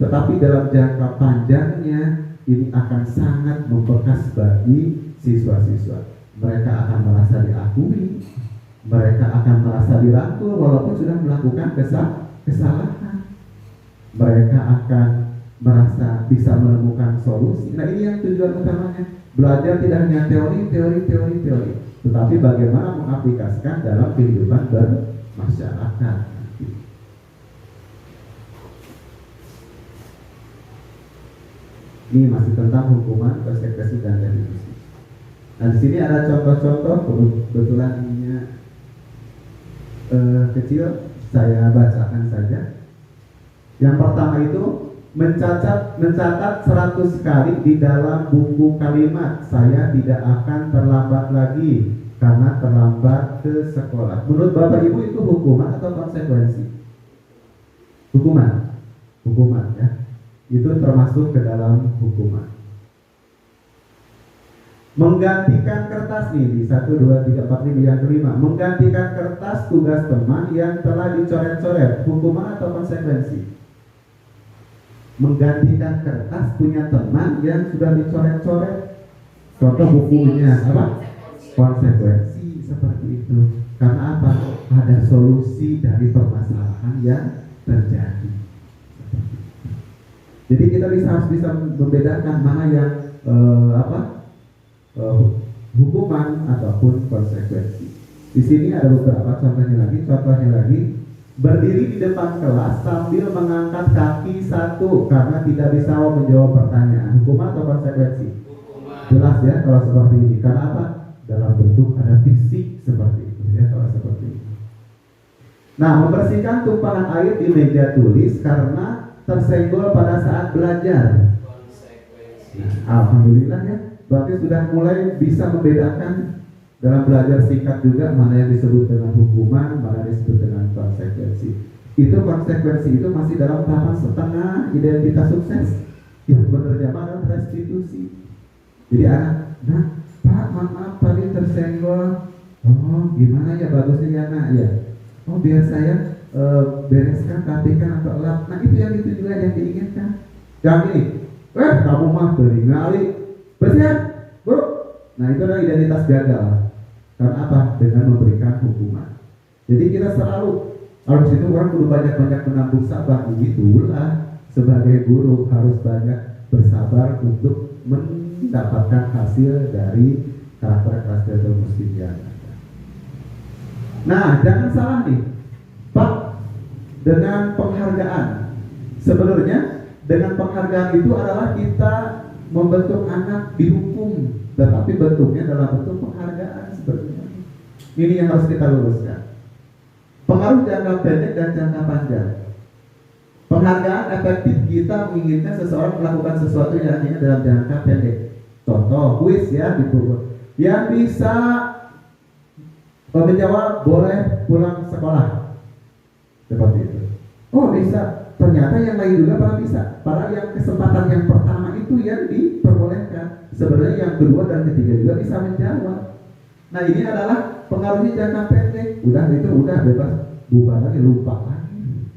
tetapi dalam jangka panjangnya ini akan sangat membekas bagi siswa-siswa. Mereka akan merasa diakui, mereka akan merasa dirangkul walaupun sudah melakukan kesalahan. Mereka akan merasa bisa menemukan solusi. Nah ini yang tujuan utamanya. Belajar tidak hanya teori, tetapi bagaimana mengaplikasikan dalam kehidupan bermasyarakat. Ini masih tentang hukuman, konsekuensi dan restitusi. Nah di sini ada contoh-contoh, kebetulan ininya kecil, saya bacakan saja. Yang pertama itu mencatat 100 kali di dalam buku kalimat saya tidak akan terlambat lagi karena terlambat ke sekolah. Menurut Bapak Ibu itu hukuman atau konsekuensi? Hukuman ya. Itu termasuk ke dalam hukuman. Menggantikan kertas nih di 1, 2, 3, 4, 5 yang kelima. Menggantikan kertas tugas teman yang telah dicoret-coret, hukuman atau konsekuensi? Menggantikan kertas punya teman yang sudah dicoret-coret, contoh bukunya apa? Konsekuensi seperti itu. Karena apa? Ada solusi dari permasalahan yang terjadi. Jadi kita harus bisa membedakan mana yang hukuman ataupun konsekuensi. Di sini ada beberapa contohnya lagi. Berdiri di depan kelas sambil mengangkat kaki 1 karena tidak bisa menjawab pertanyaan. Hukuman atau konsekuensi? Hukuman. Jelas ya kalau seperti ini. Karena apa? Dalam bentuk ada fisik seperti itu ya kalau seperti ini. Nah, membersihkan tumpahan air di meja tulis karena tersenggol pada saat belajar. Konsekuensi. Alhamdulillah ya. Berarti sudah mulai bisa membedakan dalam belajar singkat juga mana yang disebut dengan hukuman, mana yang disebut dengan konsekuensi. Itu konsekuensi itu masih dalam tahapan setengah identitas sukses. Yang benernya mana restitusi. Jadi anak, nah Pak maaf tadi tersenggol. Oh gimana ya bagusnya ya nak ya. Oh biar saya bereskan, rapikan atau lap. Nah itu yang itu juga yang diinginkan. Jangan ini, kamu mah beringali, bersih bro. Nah itu adalah identitas gagal. Karena apa? Dengan memberikan hukuman. Jadi kita selalu harus itu orang kudu banyak-banyak menambung sabar. Begitulah sebagai guru harus banyak bersabar untuk mendapatkan hasil dari karakter-karakter muslim yang ada. Nah jangan salah nih Pak, dengan penghargaan. Sebenarnya dengan penghargaan itu adalah kita membentuk anak dihukum, tetapi bentuknya dalam bentuk penghargaan sebenarnya. Ini yang harus kita luruskan. Pengaruh jangka pendek dan jangka panjang. Penghargaan efektif kita menginginkan seseorang melakukan sesuatu yang hanya dalam jangka pendek. Contoh, kuis ya di yang bisa menjawab boleh pulang sekolah. Seperti itu. Oh bisa. Ternyata yang lain juga pada bisa. Para yang kesempatan yang pertama itu yang diperbolehkan. Sebenarnya yang kedua dan ketiga juga bisa menjawab. Nah ini adalah pengaruhnya jangka pendek. Udah bebas, bubar lagi, lupa lagi.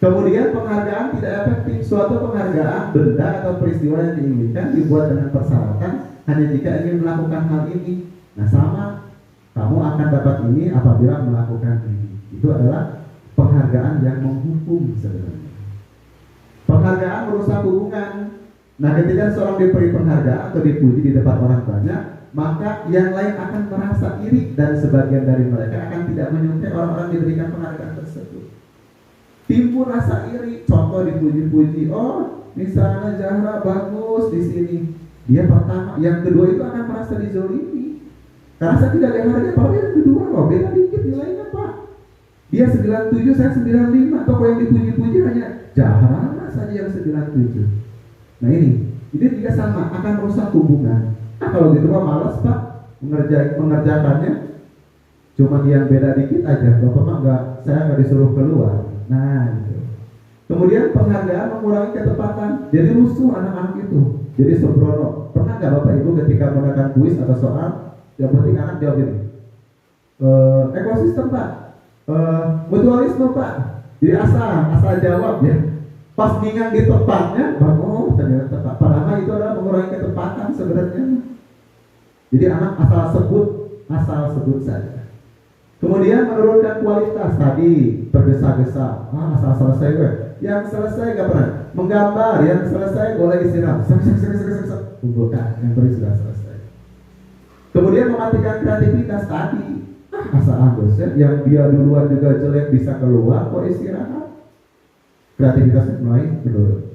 Kemudian penghargaan tidak efektif. Suatu penghargaan benda atau peristiwa yang diinginkan dibuat dengan persyaratan hanya jika ingin melakukan hal ini. Nah sama, kamu akan dapat ini apabila melakukan ini. Itu adalah penghargaan yang menghukum sebenarnya. Penghargaan merusak hubungan. Nah ketika seorang diberi penghargaan atau dipuji di depan orang banyak, maka yang lain akan merasa iri dan sebagian dari mereka akan tidak menyukai orang-orang diberikan penghargaan tersebut. Timbul rasa iri. Contoh dipuji-puji, oh misalnya Zahra bagus di sini. Dia pertama, yang kedua itu akan merasa dizolimi. Karena saya tidak dihargai, kalau yang kedua loh beda dikit nilainya Pak. Dia 97, saya 95. Toko yang dipuji-puji hanya Zahra saja yang 97. Nah ini juga sama, akan merusak hubungan. Kalau gitu mah malas Pak mengerjakannya. Cuma yang beda dikit aja. Bapak mah saya nggak disuruh keluar. Nah gitu. Kemudian penghargaan mengurangi ketepatan. Jadi rusuh anak-anak itu. Jadi sembrono. Pernah nggak Bapak Ibu ketika menggunakan kuis atau soal, yang penting anak jawab ini. Ekosistem Pak. Mutualisme Pak. Jadi asal jawab ya. Pas ngingat di tempatnya, oh ternyata tepat. Padahal itu adalah mengurangi ketepatan sebenarnya. Jadi anak asal sebut saja. Kemudian menurunkan kualitas tadi tergesa-gesa. Asal selesai gue. Yang selesai gak pernah menggambar, yang selesai boleh disiram. Kumpulkan yang tadi sudah selesai. Kemudian mematikan kreativitas tadi. Asal dosen yang dia duluan juga jelek bisa keluar, kok istirahat. Kreativitasnya mulai menurun.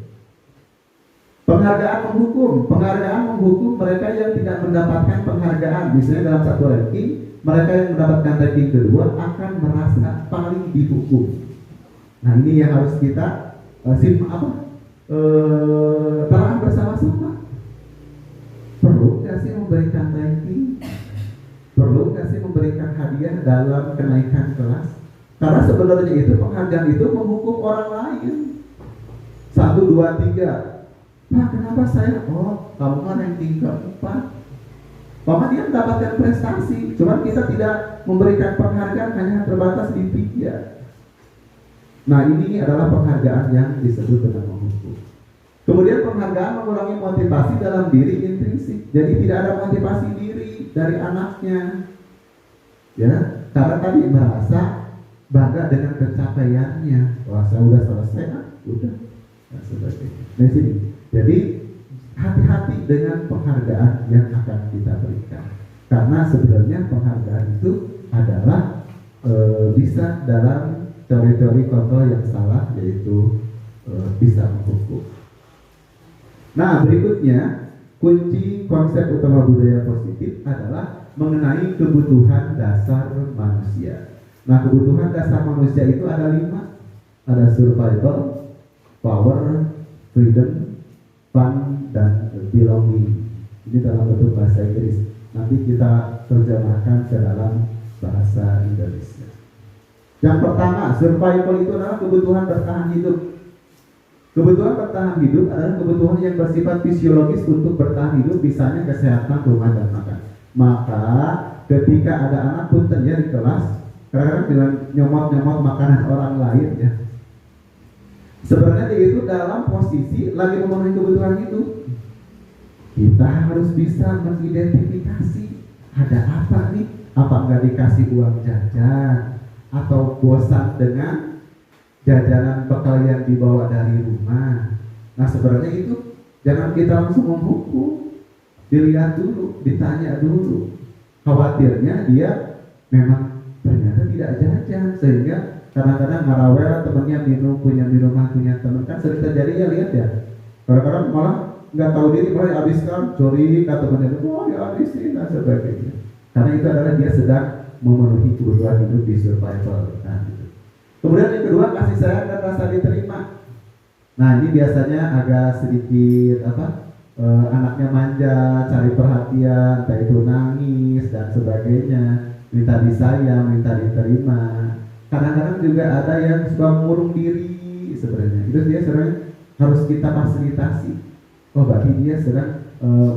Penghargaan menghukum mereka yang tidak mendapatkan penghargaan. Misalnya dalam satu ranking, mereka yang mendapatkan ranking kedua akan merasa paling dihukum. Nah ini yang harus kita telaah bersama-sama. Perlu nggak sih memberikan ranking? Perlu nggak sih memberikan hadiah dalam kenaikan kelas? Karena sebenarnya itu penghargaan itu menghukum orang lain. 1, 2, 3. Pak kenapa saya? Oh kamu kan ranking keempat. Maka dia mendapatkan prestasi. Cuma kita tidak memberikan penghargaan, hanya terbatas di 3. Nah ini adalah penghargaan yang disebut dengan menghukum. Kemudian penghargaan mengurangi motivasi dalam diri intrinsik. Jadi tidak ada motivasi diri dari anaknya. Ya, karena tadi merasa bangga dengan pencapaiannya. Wah saya udah selesai, udah. Nah, sebagainya. Nah sini. Jadi hati-hati dengan penghargaan yang akan kita berikan. Karena sebenarnya penghargaan itu adalah bisa dalam teori-teori kontrol yang salah, yaitu bisa menghukum. Nah berikutnya, kunci konsep utama budaya positif adalah mengenai kebutuhan dasar manusia. Nah kebutuhan dasar manusia itu ada 5. Ada survival, power, freedom, fun, dan belonging. Ini dalam bentuk bahasa Inggris. nanti kita terjemahkan ke dalam bahasa Indonesia. Yang pertama, survival itu adalah kebutuhan bertahan hidup. Kebutuhan bertahan hidup adalah kebutuhan yang bersifat fisiologis untuk bertahan hidup, misalnya kesehatan, rumah, dan makan. Maka ketika ada anak punten ya di kelas, kadang-kadang dengan nyomot-nyomot makanan orang lain ya, sebenarnya dia itu dalam posisi lagi memenuhi kebutuhan itu. Kita harus bisa mengidentifikasi ada apa nih, apa nggak dikasih uang jajan, atau bosan dengan jajanan bekal yang dibawa dari rumah. Nah sebenarnya itu jangan kita langsung menghukum, dilihat dulu, ditanya dulu. Khawatirnya dia memang ternyata tidak jajan, sehingga kadang-kadang ngarawel temennya minum, punya minuman, punya teman, kan sering terjadi ya, lihat ya. Kadang-kadang malah nggak tahu diri, malah dihabiskan, curi kata temannya, wah dihabisin dan sebagainya. Karena itu adalah dia sedang memenuhi kebutuhan hidup di survival. Nah, gitu. Kemudian yang kedua, kasih sayang dan rasa diterima. Nah ini biasanya agak sedikit anaknya manja, cari perhatian, entah itu nangis dan sebagainya, minta disayang, minta diterima. Kadang-kadang juga ada yang suka mengurung diri sebenarnya. Itu dia sebenarnya harus kita fasilitasi. Oh berarti dia sedang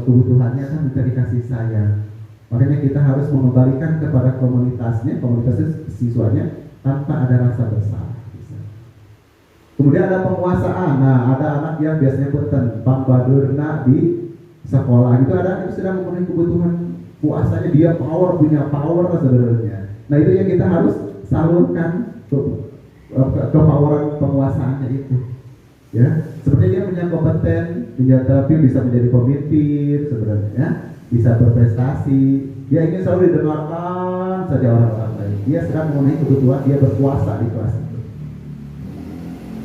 kebutuhannya kan minta dikasih sayang. Makanya kita harus mengembalikan kepada komunitasnya siswanya tanpa ada rasa bersalah. Kemudian ada penguasaan. Nah ada anak yang biasanya punten pambadurna di sekolah, itu sedang memenuhi kebutuhan puasanya, dia punya power sebenarnya. Nah itu yang kita harus salurkan kepoweran penguasaannya itu. Ya, seperti dia punya kompeten, tapi bisa menjadi pemimpin sebenarnya, bisa berprestasi. Dia ingin selalu didengarkan saja orang-orang lain. Dia sedang memenuhi kebutuhan, dia berkuasa di kelas itu.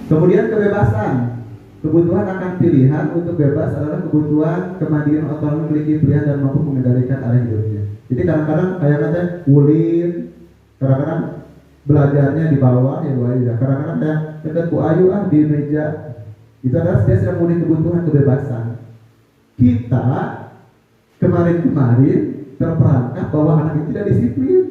Kemudian kebebasan. Kebutuhan akan pilihan untuk bebas adalah kebutuhan kemandirian, otonomi, memiliki pilihan dan mampu mengendalikan arah hidupnya. Jadi kadang-kadang kayak katanya ulin, kadang-kadang belajarnya di bawah ya, kadang-kadang kayak dekat Bu Ayu di meja. Itu adalah dia sedang memenuhi kebutuhan kebebasan. Kita kemarin-kemarin terperangkap bahwa anak itu tidak disiplin.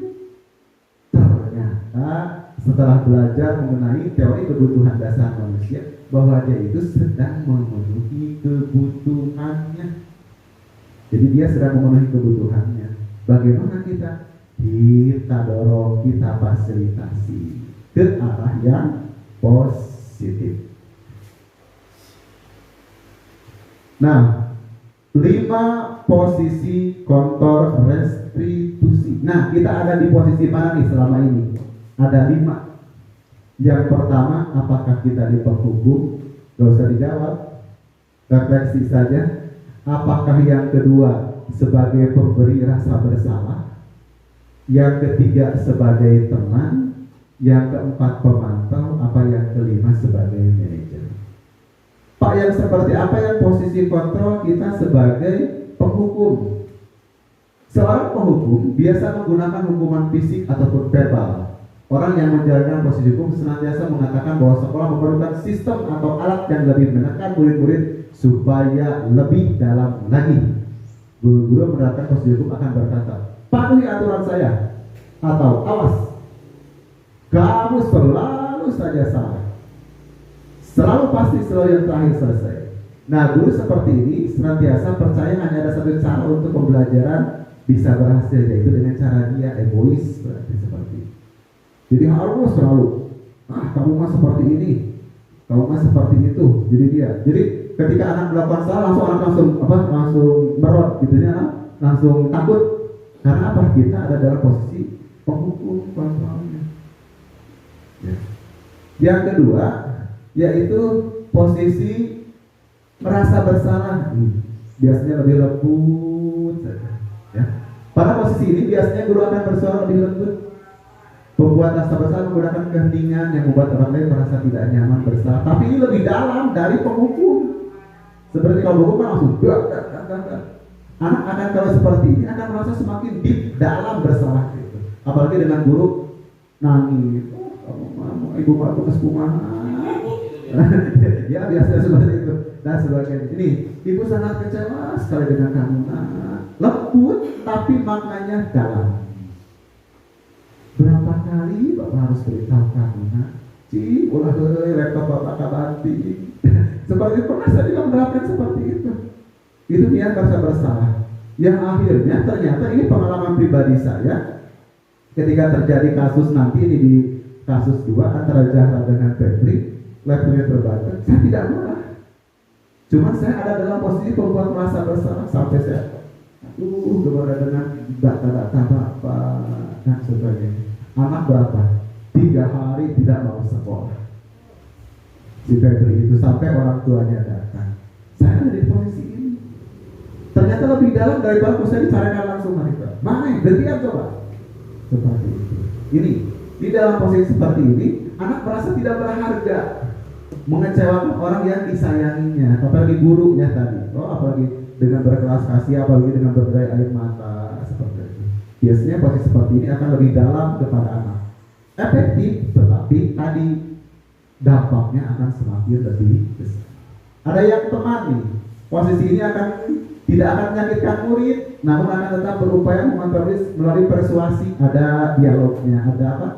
Ternyata setelah belajar mengenai teori kebutuhan dasar manusia, bahwa dia itu sedang memenuhi kebutuhannya. Jadi dia sedang memenuhi kebutuhannya. Bagaimana kita? Kita dorong, kita fasilitasi ke arah yang positif. Nah, 5 posisi kontrol restitusi. Nah, kita ada di posisi mana nih selama ini? Ada 5. Yang pertama, apakah kita di penghukum? Gak usah dijawab, refleksi saja. Apakah yang kedua sebagai pemberi rasa bersalah? Yang ketiga sebagai teman? Yang keempat pemantau? Apa yang kelima sebagai manajer? Pak, yang seperti apa yang posisi kontrol kita sebagai penghukum? Seorang penghukum biasa menggunakan hukuman fisik ataupun verbal. Orang yang menjalankan posisi hukum senantiasa mengatakan bahwa sekolah memerlukan sistem atau alat yang lebih menekan murid-murid supaya lebih dalam lagi. Guru-guru menerapkan posisi hukum akan berkata, patuhi aturan saya, atau awas, kamu selalu saja salah, selalu pasti selalu yang terakhir selesai. Nah, guru seperti ini senantiasa percaya hanya ada satu cara untuk pembelajaran bisa berhasil, yaitu dengan cara dia egois, berarti seperti itu. Jadi harus selalu, kamu mah seperti ini, kamu mah seperti itu. Jadi ketika anak melakukan salah, langsung merot, gitu ya, langsung takut. Karena apa? Kita ada dalam posisi penghukum kontrolnya. Ya. Yang kedua, yaitu posisi merasa bersalah. Biasanya lebih lembut saja. Ya. Pada posisi ini biasanya guru akan bersuara lebih lembut. Pembuat rasa bersalah menggunakan keheningan yang membuat orang lain merasa tidak nyaman bersalah. Tapi ini lebih dalam dari penghukum. Seperti kalau hukum kan langsung anak akan kalau seperti ini akan merasa semakin deep dalam bersalah gitu. Apalagi dengan guru nangis, kamu ibu aku keskumahan. Ya biasa seperti itu. dan sebagainya. Ini ibu sangat kecewa sekali dengan kamu, nak. Lembut tapi maknanya dalam. Berapa kali bapak harus beritahu kamu, nak? Ulah laptop bapak kabanti. Seperti pernah saya juga menerapkan seperti itu. Itu niat rasa bersalah. Yang akhirnya ternyata ini pengalaman pribadi saya. Ketika terjadi kasus nanti ini di kasus 2 antara Zahra dengan Febri, laptopnya terbakar, saya tidak marah. Cuma saya ada dalam posisi perempuan merasa bersalah sampai saya, kepada dengan data-data bapak dan sebagainya. Anak berapa? 3 hari tidak mau sekolah. Si Febri itu sampai orang tuanya datang. Saya ada di posisi ini. Ternyata lebih dalam daripada saya dicarikan langsung mereka. Mana? Gantian coba. Seperti itu. Ini di dalam posisi seperti ini, anak merasa tidak berharga, mengecewakan orang yang disayanginya, apalagi gurunya tadi. Apalagi dengan berkelas kasih, apalagi dengan berderai air mata seperti itu. Biasanya posisi seperti ini akan lebih dalam kepada anak. Efektif, tetapi tadi dampaknya akan semakin lebih besar. Ada yang teman nih, posisi ini tidak akan menyakitkan murid, namun akan tetap berupaya mengontrol melalui persuasi. Ada dialognya, ada apa?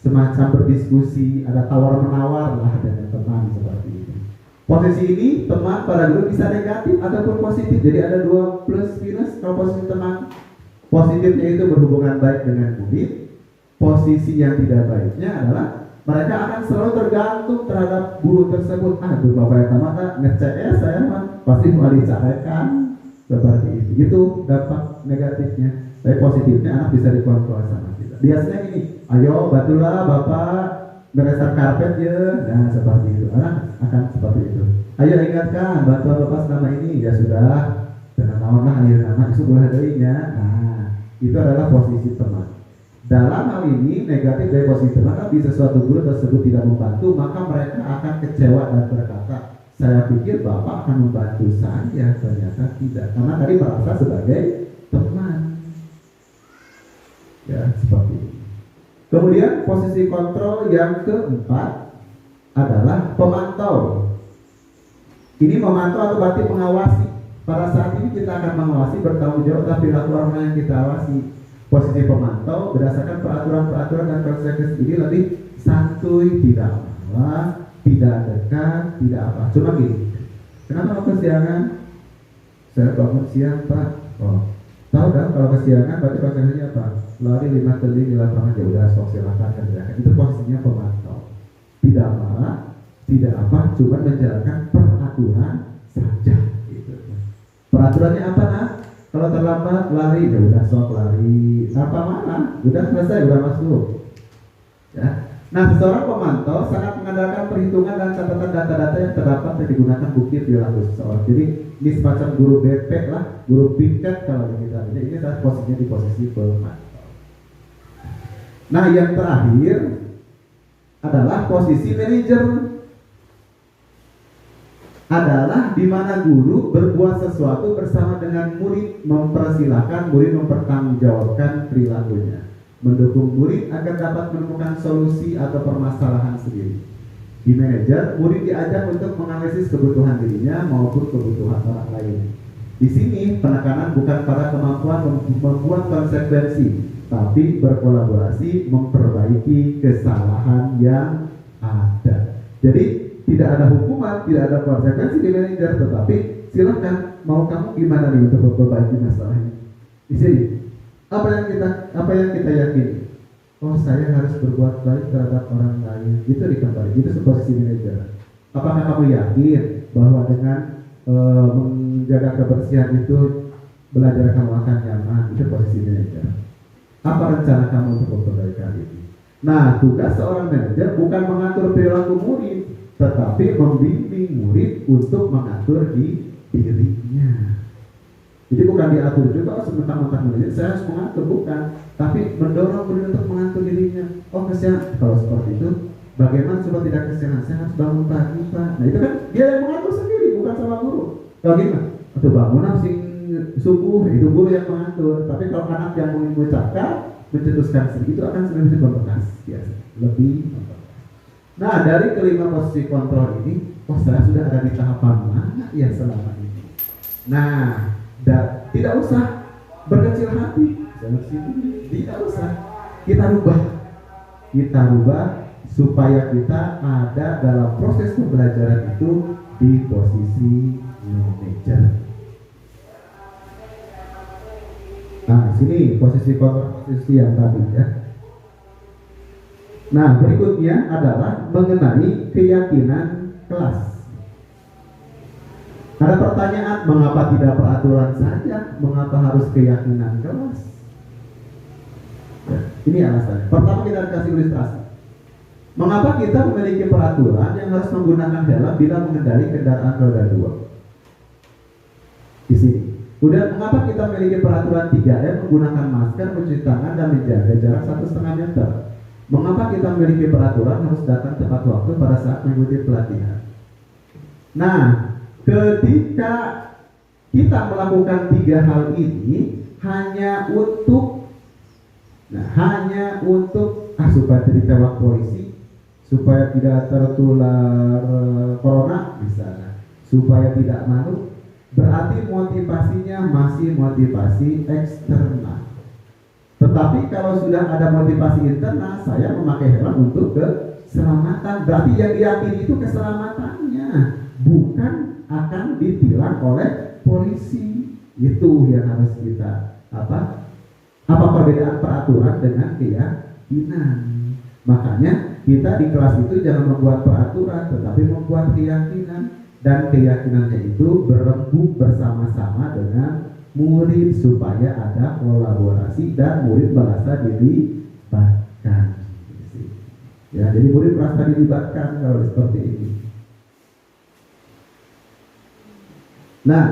Semacam berdiskusi, ada tawar menawar lah dengan teman seperti ini. Posisi ini teman pada guru bisa negatif ataupun positif. Jadi ada 2 plus minus. Kalau posisi teman positifnya itu berhubungan baik dengan murid. Posisi yang tidak baiknya adalah mereka akan selalu tergantung terhadap guru tersebut. Aduh, bapak yang tamat nge-CS saya mah pasti mau dicarekan seperti itu. Itu dampak negatifnya. Tapi positifnya anak bisa dikontrol sama kita. Biasanya gini, ayo bantulah bapak bereskan karpet ya. Nah seperti itu, anak akan seperti itu. Ayo ingatkan, bantu bapak selama ini. Ya sudah, dengan naonlah ayo nama isu boleh darinya. Nah itu adalah posisi teman. Dalam hal ini negatif dari posisi teman, bisa suatu guru tersebut tidak membantu, maka mereka akan kecewa dan berkata, saya pikir bapak akan membantu saya, ternyata tidak, karena tadi merasa sebagai teman. Ya seperti ini. Kemudian posisi kontrol yang keempat adalah pemantau. Ini memantau atau berarti mengawasi. Pada saat ini kita akan mengawasi, bertanggung jawab atas perilaku orang yang kita awasi. Posisi pemantau berdasarkan peraturan-peraturan dan konsekuensi ini lebih santuy, tidak marah, tidak dekat, tidak apa. Cuma gini, kenapa mau kesiangan? Saya bangun siang pak. Oh, tahu kan kalau kesiangan berarti konsekuensinya apa? Lari 5 kali di lapangan, ya udah sok silakan kerjakan. Itu posisinya pemantau. Tidak marah, tidak apa, cuma menjalankan peraturan saja. Gitu. Peraturannya apa nak? Kalau terlambat lari, ya udah sok lari. Apa mana? Udah selesai, udah masuk. Ya. Nah, seseorang pemantau sangat mengandalkan perhitungan dan catatan data-data yang terdapat dan digunakan bukti perilaku seseorang. Jadi ini semacam guru BP lah, guru piket kalau kita. Jadi ini adalah posisinya di posisi pemantau. Nah, yang terakhir adalah posisi manajer. Adalah di mana guru berbuat sesuatu bersama dengan murid, mempersilahkan murid mempertanggungjawabkan perilakunya, mendukung murid agar dapat menemukan solusi atau permasalahan sendiri. Di manajer, murid diajak untuk menganalisis kebutuhan dirinya maupun kebutuhan orang lain. Di sini penekanan bukan pada kemampuan membuat konsekuensi, tapi berkolaborasi memperbaiki kesalahan yang ada. Jadi tidak ada hukuman, tidak ada konsekuensi di manajer, tetapi silakan mau kamu gimana nih untuk memperbaiki masalah ini. Di sini apa yang kita yakini? Oh, saya harus berbuat baik terhadap orang lain. Itu dikembali, itu posisi manajer. Apakah kamu yakin bahwa dengan menjaga kebersihan itu belajar kamu akan nyaman? Itu posisi manajer. Apa rencana kamu untuk memperbaiki hal ini? Nah, tugas seorang manajer bukan mengatur perilaku murid, tetapi membimbing murid untuk mengatur di dirinya. Jadi bukan diatur juga sementara-mentara manajer saya harus mengatur, bukan, tapi mendorong murid untuk mengatur dirinya. Oh kesian, kalau seperti itu bagaimana coba tidak kesian? Saya harus bangun pagi pak. Nah itu kan dia yang mengatur sendiri, bukan sama guru. Kalau gimana? Atau bangun sing subuh, itu guru yang mengatur. Tapi kalau anak yang mengucapkan, mencetuskan sendiri, itu akan lebih berbekas biasa, lebih berbekas. Nah, dari kelima posisi kontrol ini, saya sudah ada di tahapan mana ya selama ini? Nah, tidak usah berkecil hati, tidak usah. Kita rubah supaya kita ada dalam proses pembelajaran itu di posisi manajer. Nah, sini posisi yang tadi ya. Nah, berikutnya adalah mengenai keyakinan kelas. Ada pertanyaan, mengapa tidak peraturan saja? Mengapa harus keyakinan kelas? Ya, ini alasannya. Pertama kita kasih ilustrasi. Mengapa kita memiliki peraturan yang harus menggunakan helm bila mengendarai kendaraan roda 2? Di sini. Kemudian mengapa kita memiliki peraturan 3M menggunakan masker, mencuci tangan, dan menjaga jarak 1,5 meter? Mengapa kita memiliki peraturan harus datang tepat waktu pada saat mengikuti pelatihan? Nah, ketika kita melakukan 3 hal ini hanya untuk supaya tidak ditewak polisi, supaya tidak tertular corona misalnya, supaya tidak malu, berarti motivasinya masih motivasi eksternal. Tetapi kalau sudah ada motivasi internal, saya memakai helm untuk keselamatan, berarti yang diyakini itu keselamatannya, bukan akan ditilang oleh polisi. Itu yang harus kita apa perbedaan peraturan dengan keyakinan. Makanya kita di kelas itu jangan membuat peraturan, tetapi membuat keyakinan, dan keyakinannya itu berembuk bersama-sama dengan murid supaya ada kolaborasi dan murid merasa dilibatkan. Ya, jadi murid merasa dilibatkan kalau seperti ini. Nah,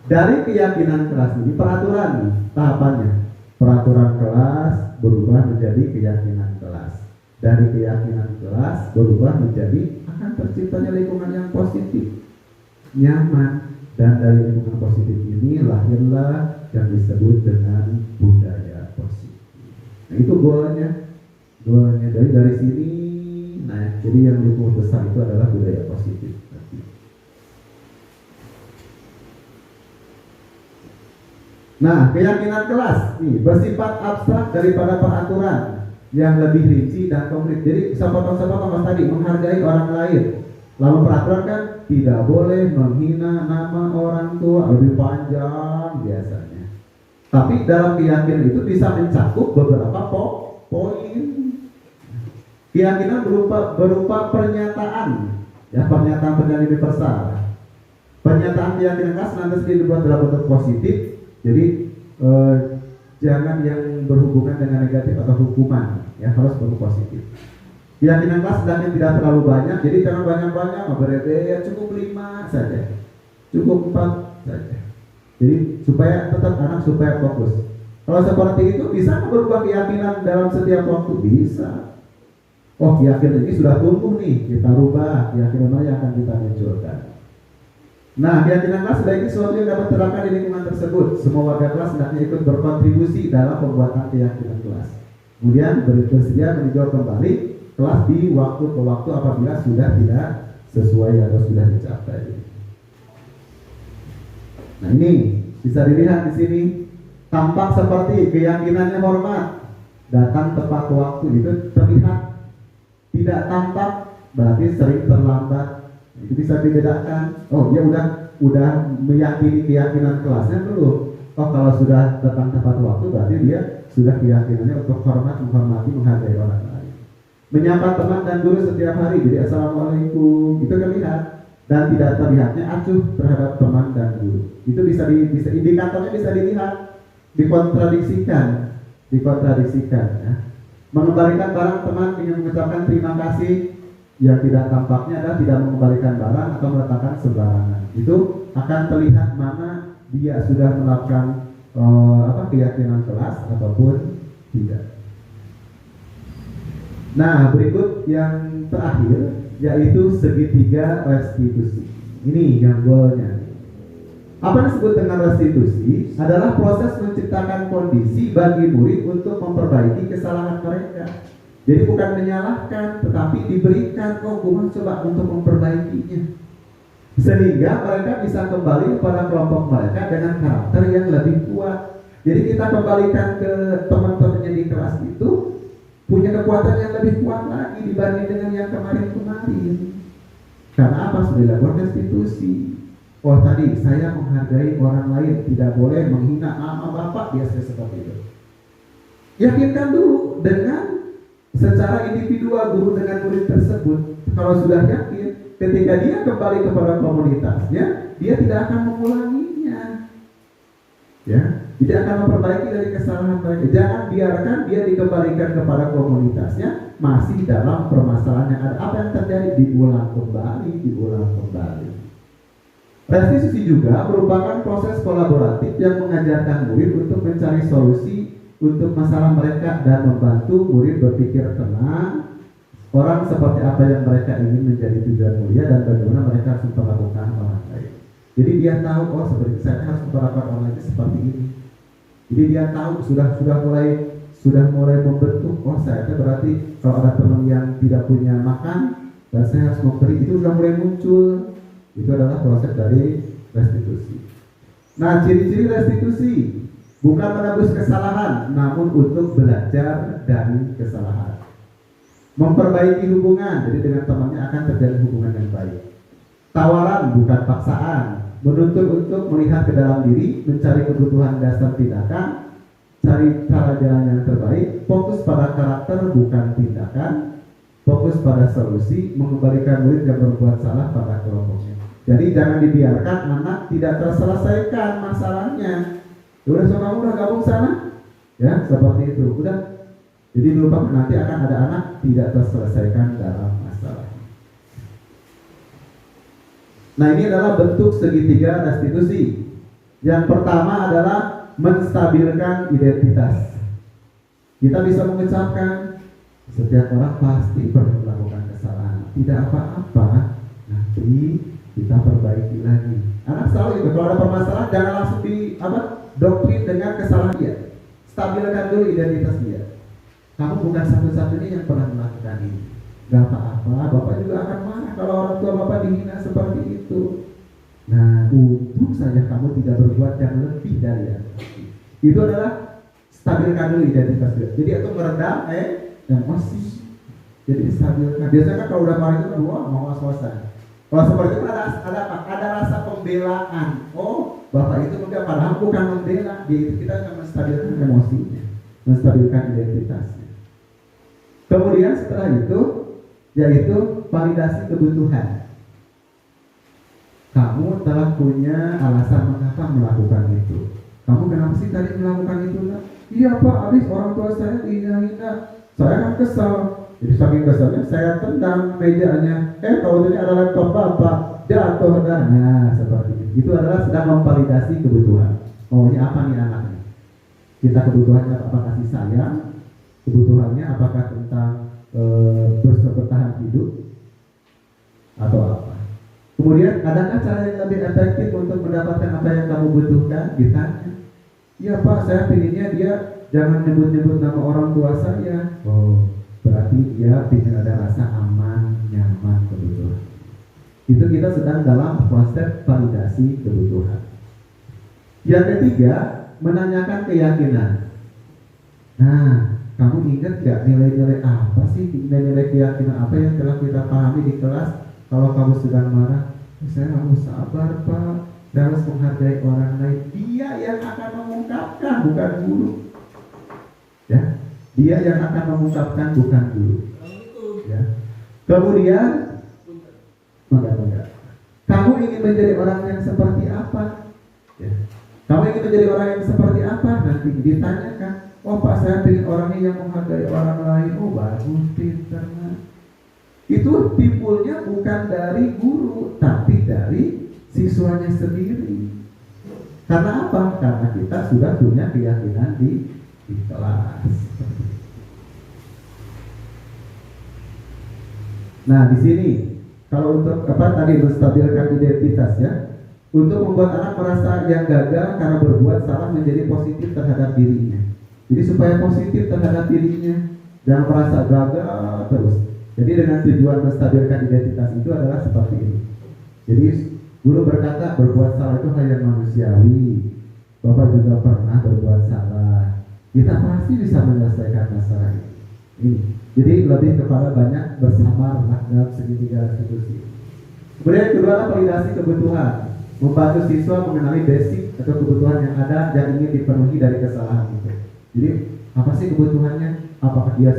dari keyakinan kelas ini peraturan nih, tahapannya. Peraturan kelas berubah menjadi keyakinan kelas. Dari keyakinan kelas berubah menjadi akan terciptanya lingkungan yang positif, nyaman. Dan dari lingkungan positif ini lahirlah yang disebut dengan budaya positif. Nah, itu goalnya dari sini. Nah, jadi yang lingkungan besar itu adalah budaya positif. Nah, keyakinan kelas nih bersifat abstrak daripada peraturan yang lebih rinci dan konkret. Jadi sepotong-sepotong tadi menghargai orang lain. Lalu peraturan kan tidak boleh menghina nama orang tua, lebih panjang biasanya. Tapi dalam keyakinan itu bisa mencakup beberapa poin. Keyakinan berupa pernyataan, ya, pernyataan universal. Pernyataan keyakinan kelas nanti dibuat dalam bentuk positif. Jadi jangan yang berhubungan dengan negatif atau hukuman, ya, harus bentuk positif. Keyakinan kelas hendaknya tidak terlalu banyak, jadi jangan banyak-banyak, ya, cukup 5 saja, cukup 4 saja. Jadi supaya tetap anak supaya fokus. Kalau seperti itu bisa berubah keyakinan dalam setiap waktu, bisa. Oh, keyakinan ini sudah tumbuh nih, kita rubah keyakinan mana yang akan kita munculkan. Nah, keyakinan kelas sebagai sesuatu yang dapat diterapkan di lingkungan tersebut. Semua warga kelas hendaknya ikut berkontribusi dalam pembuatan keyakinan kelas. Kemudian bersedia meninjau kembali kelas di waktu ke waktu apabila sudah tidak sesuai atau sudah dicapai. Nah, ini bisa dilihat di sini tampak seperti keyakinannya hormat, datang tepat waktu, itu terlihat. Tidak tampak berarti sering terlambat. Itu bisa dibedakan. Oh, dia udah meyakini keyakinan kelasnya belum? Oh, kalau sudah datang tepat waktu berarti dia sudah keyakinannya untuk menghormati, menghargai orang lain. Menyapa teman dan guru setiap hari, jadi assalamualaikum, itu terlihat. Dan tidak terlihatnya acuh terhadap teman dan guru. Itu bisa indikatornya bisa dilihat, dikontradiksikan, ya. Mengembalikan barang teman dengan mengucapkan terima kasih, yang tidak tampaknya adalah tidak mengembalikan barang atau meletakkan sembarangan. Itu akan terlihat mana dia sudah melakukan keyakinan kelas ataupun tidak. Nah, berikut yang terakhir yaitu segitiga restitusi. Ini yang goalnya. Apa disebut dengan restitusi? Adalah proses menciptakan kondisi bagi murid untuk memperbaiki kesalahan mereka. Jadi bukan menyalahkan, tetapi diberikan hukuman coba untuk memperbaikinya, sehingga mereka bisa kembali kepada kelompok mereka dengan karakter yang lebih kuat. Jadi kita kembalikan ke teman-temannya di kelas itu punya kekuatan yang lebih kuat lagi dibanding dengan yang kemarin-kemarin. Karena apa? Sudah dilakukan restitusi. Oh tadi saya menghargai orang lain, tidak boleh menghina nama bapak, biasanya seperti itu. Yakinkan dulu dengan secara individual guru dengan murid tersebut. Kalau sudah yakin, ketika dia kembali kepada komunitasnya, dia tidak akan mengulanginya. Ya, tidak akan memperbaiki dari kesalahan mereka. Jangan biarkan dia dikembalikan kepada komunitasnya masih dalam permasalahan yang ada. Apa yang terjadi? Diulang kembali. Restitusi juga merupakan proses kolaboratif yang mengajarkan murid untuk mencari solusi untuk masalah mereka dan membantu murid berpikir tenang. Orang seperti apa yang mereka ingin menjadi tujuan mulia dan bagaimana mereka harus memperlakukan orang lain. Jadi dia tahu, oh seperti saya harus memperlakukan orang lain seperti ini. Jadi dia tahu sudah mulai membentuk, oh saya itu berarti kalau ada teman yang tidak punya makan dan saya harus memberi, itu sudah mulai muncul. Itu adalah proses dari restitusi. Nah, ciri-ciri restitusi bukan menebus kesalahan, namun untuk belajar dari kesalahan. Memperbaiki hubungan, jadi dengan temannya akan terjadi hubungan yang baik. Tawaran bukan paksaan, menuntut untuk melihat ke dalam diri, mencari kebutuhan dasar tindakan, cari cara jalan yang terbaik, fokus pada karakter bukan tindakan, fokus pada solusi, mengembalikan murid yang berbuat salah pada kelompoknya. Jadi jangan dibiarkan anak tidak terselesaikan masalahnya. Udah kamu udah gabung sana, ya seperti itu. Udah. Jadi lupa nanti akan ada anak tidak terselesaikan dalam masalah. Nah ini adalah bentuk segitiga restitusi. Yang pertama adalah menstabilkan identitas. Kita bisa mengucapkan setiap orang pasti pernah melakukan kesalahan. Tidak apa-apa, nanti kita perbaiki lagi. Anak selalu itu kalau ada permasalahan jangan langsung doktrin dengan kesalahan dia. Stabilkan dulu identitas dia. Kamu bukan satu-satunya yang pernah melakukan ini. Gak apa-apa, bapak juga akan marah kalau orang tua bapak dihina seperti itu. Nah, untung saja kamu tidak berbuat yang lebih dari yang itu adalah stabilkan dulu identitas dia. Jadi itu meredam emosi. Jadi stabilkan. Biasanya kan kalau udah marah itu kan mau was-wasan. Kalau seperti itu ada rasa pembelaan. Oh, bapak itu mungkin padahal bukan membela, kita akan menstabilkan emosinya, menstabilkan identitasnya. Kemudian setelah itu, yaitu validasi kebutuhan. Kamu telah punya alasan mengapa melakukan itu. Kamu kenapa sih tadi melakukan itu? Iya pak, habis orang tua saya dihina-hina, saya kan kesal. Jadi saking kesalnya saya tendang mejanya. Kalau ini ada laptop bapak jatuh nah seperti itu. Itu adalah sedang memvalidasi kebutuhan. Maunya apa nih anaknya? Kita kebutuhannya apa? Kasih sayang. Kebutuhannya apakah tentang bertahan hidup atau apa? Kemudian adakah cara yang lebih efektif untuk mendapatkan apa yang kamu butuhkan? Ditanya. Iya pak, saya pinginnya dia jangan nyebut-nyebut nama orang tua saya. Oh, berarti dia ingin ada rasa aman, nyaman, kebutuhan. Itu kita sedang dalam proses validasi kebutuhan. Yang ketiga, menanyakan keyakinan. Nah, kamu ingat gak nilai-nilai apa sih, nilai-nilai keyakinan apa yang telah kita pahami di kelas? Kalau kamu sedang marah, saya harus sabar pak, saya harus menghargai orang lain. Dia yang akan mengungkapkan, bukan guru. Ya, dia yang akan mengungkapkan, bukan guru. Ya. Kemudian, kamu ingin menjadi orang yang seperti apa? Ya. Kamu ingin menjadi orang yang seperti apa? Nanti ditanyakan. Oh pak, saya ingin orangnya yang menghargai orang lain. Oh bagus, pintar. Itu timbulnya bukan dari guru, tapi dari siswanya sendiri. Karena apa? Karena kita sudah punya keyakinan di kelas. Nah di sini kalau untuk tadi menstabilkan identitas ya, untuk membuat anak merasa yang gagal karena berbuat salah menjadi positif terhadap dirinya. Jadi supaya positif terhadap dirinya Jangan merasa gagal terus. Jadi dengan tujuan menstabilkan identitas itu adalah seperti ini. Jadi guru berkata berbuat salah itu hal yang manusiawi. Bapak juga pernah berbuat salah. Kita pasti bisa menyelesaikan masalah ini. Jadi lebih kepada banyak bersabar dalam segitiga restitusi. Kemudian yang kedua adalah validasi kebutuhan. Membantu siswa mengenali basic atau kebutuhan yang ada yang ingin dipenuhi dari kesalahan itu. Jadi apa sih kebutuhannya? Apakah dia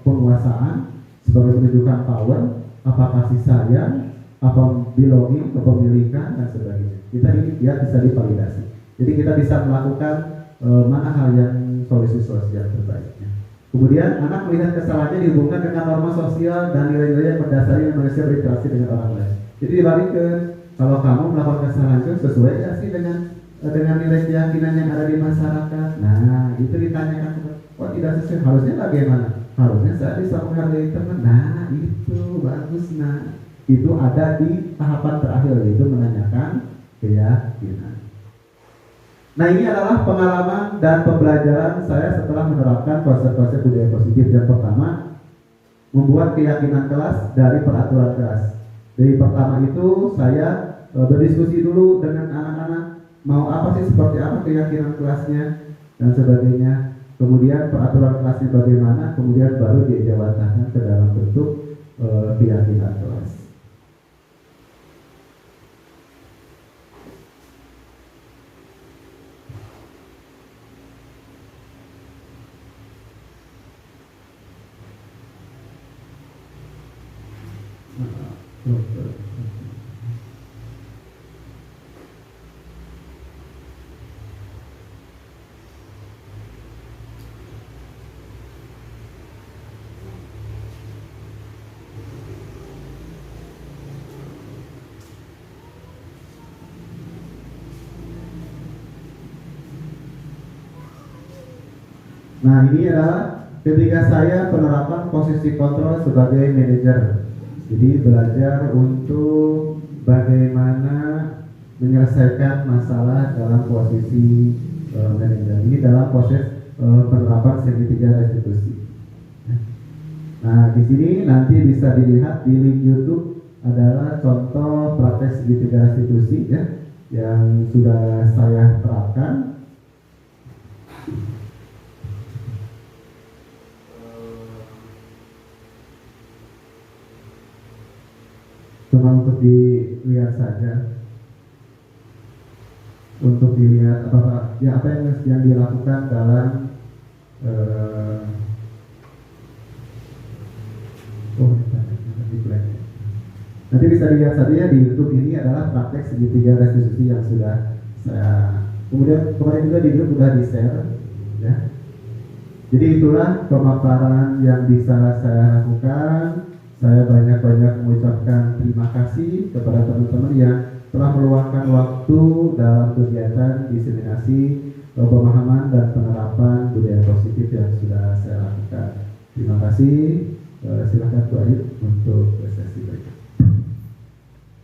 penguasaan sebagai penunjukan power, apa kasih sayang, apa belonging, kepemilikan dan sebagainya. Kita ini dia bisa divalidasi. Jadi kita bisa melakukan mana hal yang solusi sosial terbaiknya. Kemudian anak melihat kesalahannya dihubungkan dengan norma sosial dan nilai-nilai yang mendasari manusia berinteraksi dengan orang lain. Jadi dibalikkan, kalau kamu melakukan kesalahan itu sesuai nggak sih dengan nilai keyakinan yang ada di masyarakat? Nah, itu ditanyakan, oh tidak sesuai, harusnya bagaimana? Harusnya saya bisa menghargai teman. Nah, itu bagus. Nah, itu ada di tahapan terakhir, yaitu menanyakan keyakinan. Nah, ini adalah pengalaman dan pembelajaran saya setelah menerapkan konsep-konsep budaya positif. Yang pertama, membuat keyakinan kelas dari peraturan kelas. Dari pertama itu saya berdiskusi dulu dengan anak-anak, mau apa sih, seperti apa keyakinan kelasnya dan sebagainya. Kemudian peraturan kelasnya bagaimana, kemudian baru dijawabkan ke dalam bentuk keyakinan kelas. Nah, ini adalah ketika saya penerapan posisi kontrol sebagai manajer. Jadi belajar untuk bagaimana menyelesaikan masalah dalam posisi manajer. Ini dalam proses penerapan segitiga restitusi. Nah, di sini nanti bisa dilihat di link YouTube adalah contoh praktek segitiga restitusi ya, yang sudah saya terapkan. Cuma untuk dilihat saja, untuk dilihat apa yang dilakukan dalam nanti bisa dilihat saja ya, di YouTube ini adalah praktek segitiga restitusi yang sudah saya kemudian kemarin juga di grup sudah di share ya. Jadi itulah pemaparan yang bisa saya lakukan. Saya banyak-banyak mengucapkan terima kasih kepada teman-teman yang telah meluangkan waktu dalam kegiatan diseminasi pemahaman dan penerapan budaya positif yang sudah saya lakukan. Terima kasih. Silakan Bu Ayu untuk sesi berikut.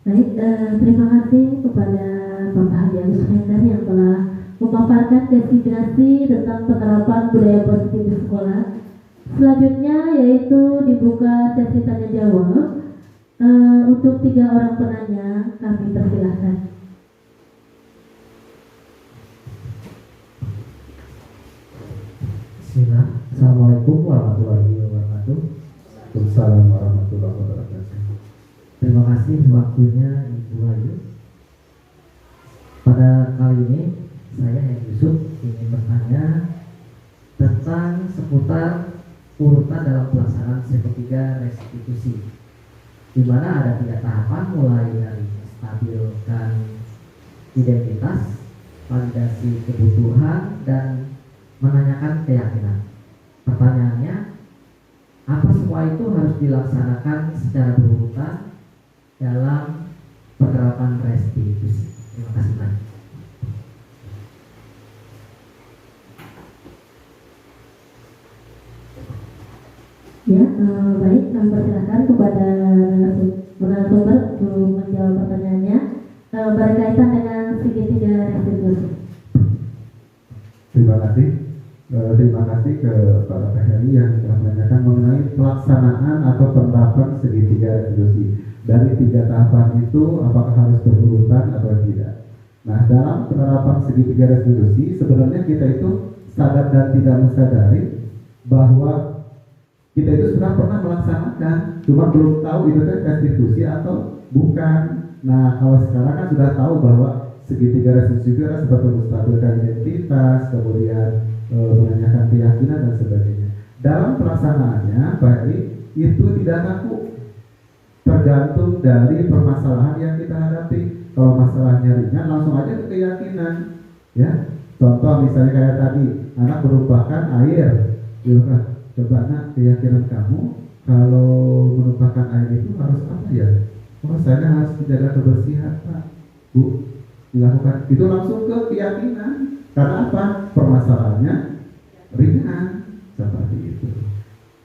Baik, terima kasih kepada Bapak Haji Agus Hendar yang telah memaparkan destinasi tentang penerapan budaya positif di sekolah. Selanjutnya yaitu dibuka sesi tanya jawab. Untuk 3 orang penanya kami persilahkan. Bismillah. Assalamualaikum warahmatullahi wabarakatuh. Waalaikumsalam warahmatullahi wabarakatuh. Terima kasih waktunya Ibu Ayu. Pada kali ini saya Yusuf ingin bertanya tentang seputar urutan dalam pelaksanaan segitiga restitusi, di mana ada 3 tahapan, mulai dari menstabilkan identitas, validasi kebutuhan, dan menanyakan keyakinan. Pertanyaannya, apa semua itu harus dilaksanakan secara berurutan dalam penerapan restitusi? Terima kasih banyak. Ya, baik, kami persilakan kepada narasumber untuk menjawab pertanyaannya berkaitan dengan segitiga restitusi. Terima kasih. terima kasih ke Pak Heri yang telah menanyakan mengenai pelaksanaan atau penerapan segitiga restitusi. Dari 3 tahapan itu apakah harus berurutan atau tidak? Nah, dalam penerapan segitiga restitusi sebenarnya kita itu sadar dan tidak mensadari bahwa kita itu sudah pernah melaksanakan, cuma belum tahu itu restitusi atau bukan. Nah, kalau sekarang kan sudah tahu bahwa segitiga restitusi itu adalah seperti menstabilkan identitas, kemudian menanyakan keyakinan dan sebagainya. Dalam pelaksanaannya, Pak Heri, itu tidak kaku, tergantung dari permasalahan yang kita hadapi. Kalau masalahnya ringan, langsung aja ke keyakinan, ya. Contoh misalnya kayak tadi, anak menumpahkan air, ya kan? Coba nak, keyakinan kamu kalau menumpahkan air itu harus apa ya? Oh, saya harus menjaga kebersihan, Pak, Bu. Dilakukan itu langsung ke keyakinan. Karena apa? Permasalahannya ringan seperti itu.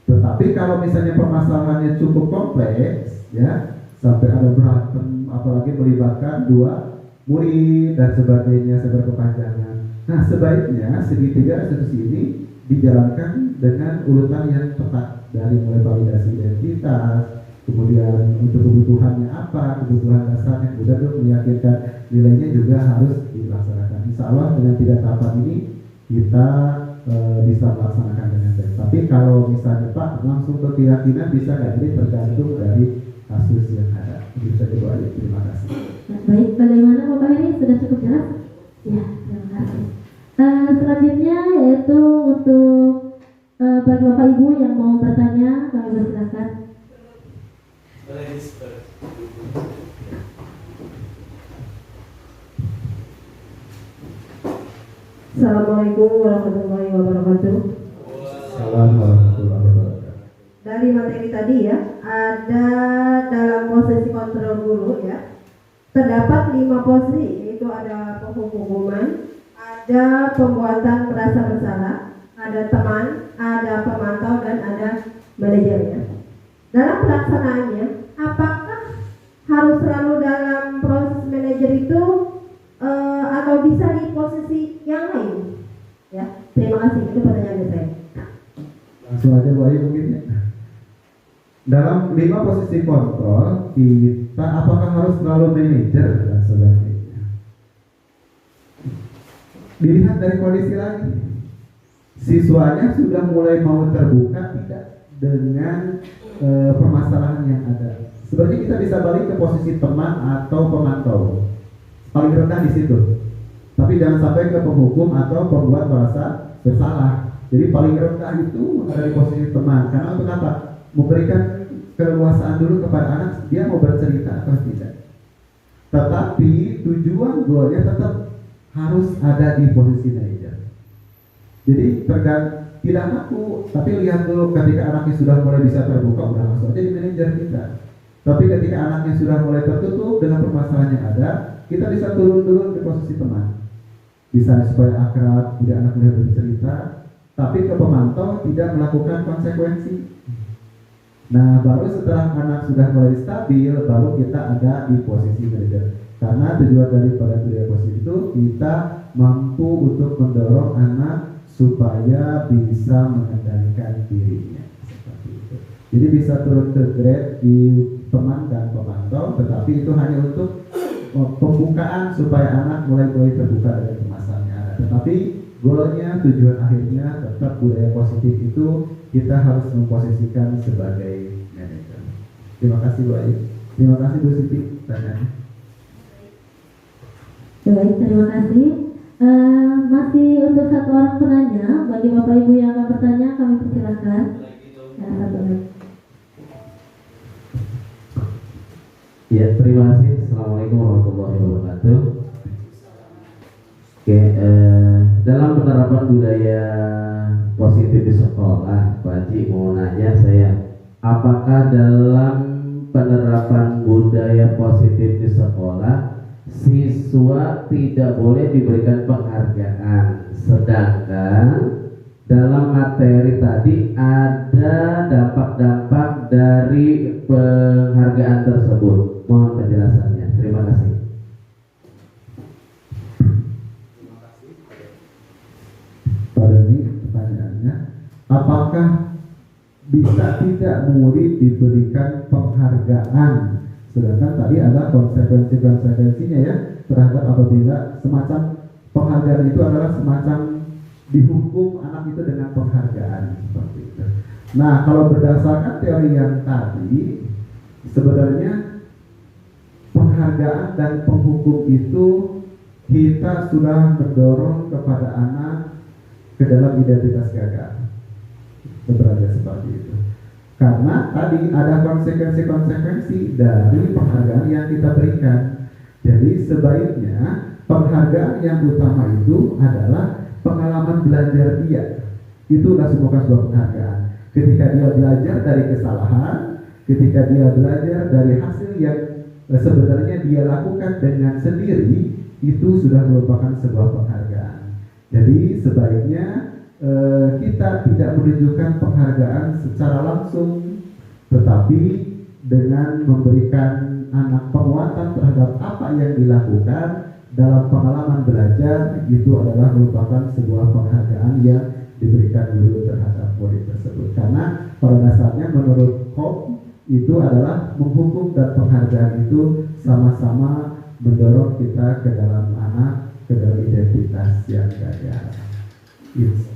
Tetapi kalau misalnya permasalahannya cukup kompleks, ya, sampai ada berantem, apalagi melibatkan 2 murid dan sebagainya, seberkepanjangan. Nah, sebaiknya segitiga restitusi ini dijalankan dengan urutan yang tepat, dari mulai validasi identitas, kemudian untuk kebutuhannya apa, kebutuhan dasarnya, kemudian untuk meyakinkan nilainya juga harus dilaksanakan. Insya Allah dengan 3 tahapan ini kita bisa melaksanakan dengan baik. Tapi kalau misalnya Pak langsung ke keyakinan bisa nggak? Jadi tergantung dari kasus yang ada. Bisa coba aja. Terima kasih. Baik, bagaimana Bapak Heri? Sudah cukup jelas? Ya, terima kasih. Selanjutnya yaitu untuk bagi Bapak Ibu yang mau bertanya, kami persilakan. Assalamualaikum warahmatullahi wabarakatuh. Assalamualaikum warahmatullahi wabarakatuh. Dari materi tadi ya, ada dalam posisi kontrol guru ya, terdapat 5 posisi, yaitu ada penghukuman, ada pembuatan merasa bersalah, ada teman, ada pemantau, dan ada manajernya. Dalam pelaksanaannya, apakah harus selalu dalam proses manajer itu atau bisa di posisi yang lain? Ya, terima kasih. Itu pertanyaan saya. Langsung aja Bu Ayu mungkin ya. Dalam 5 posisi kontrol, kita apakah harus selalu manajer dan sebagainya? Dilihat dari kondisi lagi. Siswanya sudah mulai mau terbuka tidak dengan permasalahan yang ada. Sebenarnya kita bisa balik ke posisi teman atau pemantau. Paling rendah di situ. Tapi jangan sampai ke penghukum atau pembuat merasa bersalah. Jadi paling rendah itu ada di posisi teman. Karena untuk apa? Memberikan keleluasaan dulu kepada anak, dia mau bercerita atau tidak. Tetapi tujuan goalnya tetap harus ada di posisi manajer. Jadi tidak ngaku, tapi lihat dulu ketika anaknya sudah mulai bisa terbuka, udah langsung aja di manajer kita. Tapi ketika anaknya sudah mulai tertutup dengan permasalahan yang ada, kita bisa turun di posisi teman. Bisa supaya akrab, kemudian anak mulai bercerita, tapi ke pemantau tidak melakukan konsekuensi. Nah, baru setelah anak sudah mulai stabil, baru kita ada di posisi manajer. Karena tujuan daripada posisi itu kita mampu untuk mendorong anak supaya bisa mengendalikan dirinya. Seperti itu. Jadi bisa turun ke grade di teman dan pemantau, tetapi itu hanya untuk pembukaan supaya anak mulai terbuka dengan permasalahan yang ada. Tetapi goalnya, tujuan akhirnya tetap budaya positif itu kita harus memposisikan sebagai manajer. Terima kasih Bu Ayu. Terima kasih Bu Siti. Tanyanya. Baik, terima kasih. Masih untuk 1 orang penanya, bagi Bapak Ibu yang akan bertanya, kami persilakan. Ya, 1 lagi. Ya, terima kasih. Assalamualaikum warahmatullahi wabarakatuh. Oke, dalam penerapan budaya positif di sekolah, Pak Haji mau nanya saya, apakah dalam penerapan budaya positif di sekolah siswa tidak boleh diberikan penghargaan, sedangkan dalam materi tadi ada dampak-dampak dari penghargaan tersebut? Mohon penjelasannya. Terima kasih. Pada ini pertanyaan apakah bisa tidak murid diberikan penghargaan, sedangkan tadi ada konsekuensinya ya terhadap apabila semacam penghargaan itu adalah semacam dihukum anak itu dengan penghargaan seperti itu. Nah, kalau berdasarkan teori yang tadi, sebenarnya penghargaan dan penghukum itu kita sudah mendorong kepada anak ke dalam identitas gagal, berada seperti itu. Karena tadi ada konsekuensi dari penghargaan yang kita berikan. Jadi sebaiknya penghargaan yang utama itu adalah pengalaman belajar dia. Itu sudah sebuah penghargaan. Ketika dia belajar dari kesalahan, ketika dia belajar dari hasil yang sebenarnya dia lakukan dengan sendiri, itu sudah merupakan sebuah penghargaan. Jadi sebaiknya kita tidak menunjukkan penghargaan secara langsung, tetapi dengan memberikan anak penguatan terhadap apa yang dilakukan dalam pengalaman belajar, itu adalah merupakan sebuah penghargaan yang diberikan guru terhadap murid tersebut. Karena pada dasarnya menurut Koch itu adalah menghukum dan penghargaan itu sama-sama mendorong kita ke dalam anak, ke dalam identitas yang gagal. Yes.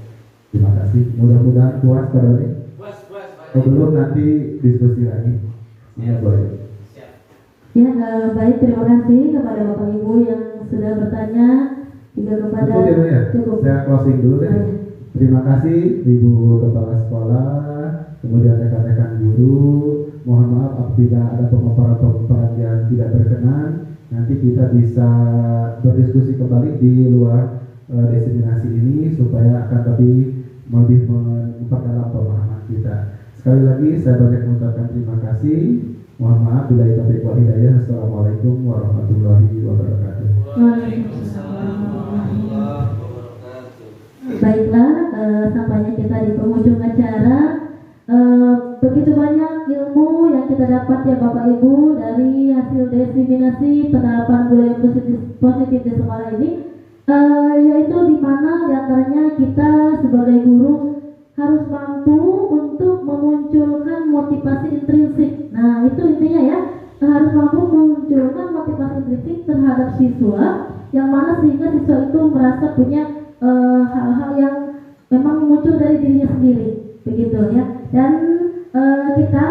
Terima kasih. Mudah-mudahan puas Pak Doni. Puas. Sebelum nanti diskusi lagi. Ya boleh. Ya, baik, terima kasih kepada Bapak Ibu yang sudah bertanya, juga kepada Cukup ya, Bu, ya? Saya closing dulu deh. Baik. Terima kasih Ibu Kepala Sekolah, kemudian rekan-rekan guru. Mohon maaf apabila ada pemaparan-pemaparan yang tidak berkenan. Nanti kita bisa berdiskusi kembali di luar diseminasi ini supaya akan lebih memperdalam pemahaman kita. Sekali lagi saya banyak mengucapkan terima kasih. Mohon maaf bila taufiq wal hidayah. Assalamualaikum warahmatullahi wabarakatuh. Baiklah, sampainya kita di penghujung acara. Begitu banyak ilmu yang kita dapat ya Bapak Ibu dari hasil diseminasi penerapan budaya positif di sekolah ini, yaitu di mana diantaranya kita sebagai guru harus mampu untuk memunculkan motivasi intrinsik. Nah, itu intinya ya, harus mampu memunculkan motivasi intrinsik terhadap siswa, yang mana sehingga siswa itu merasa punya hal-hal yang memang muncul dari dirinya sendiri, begitu ya. Dan kita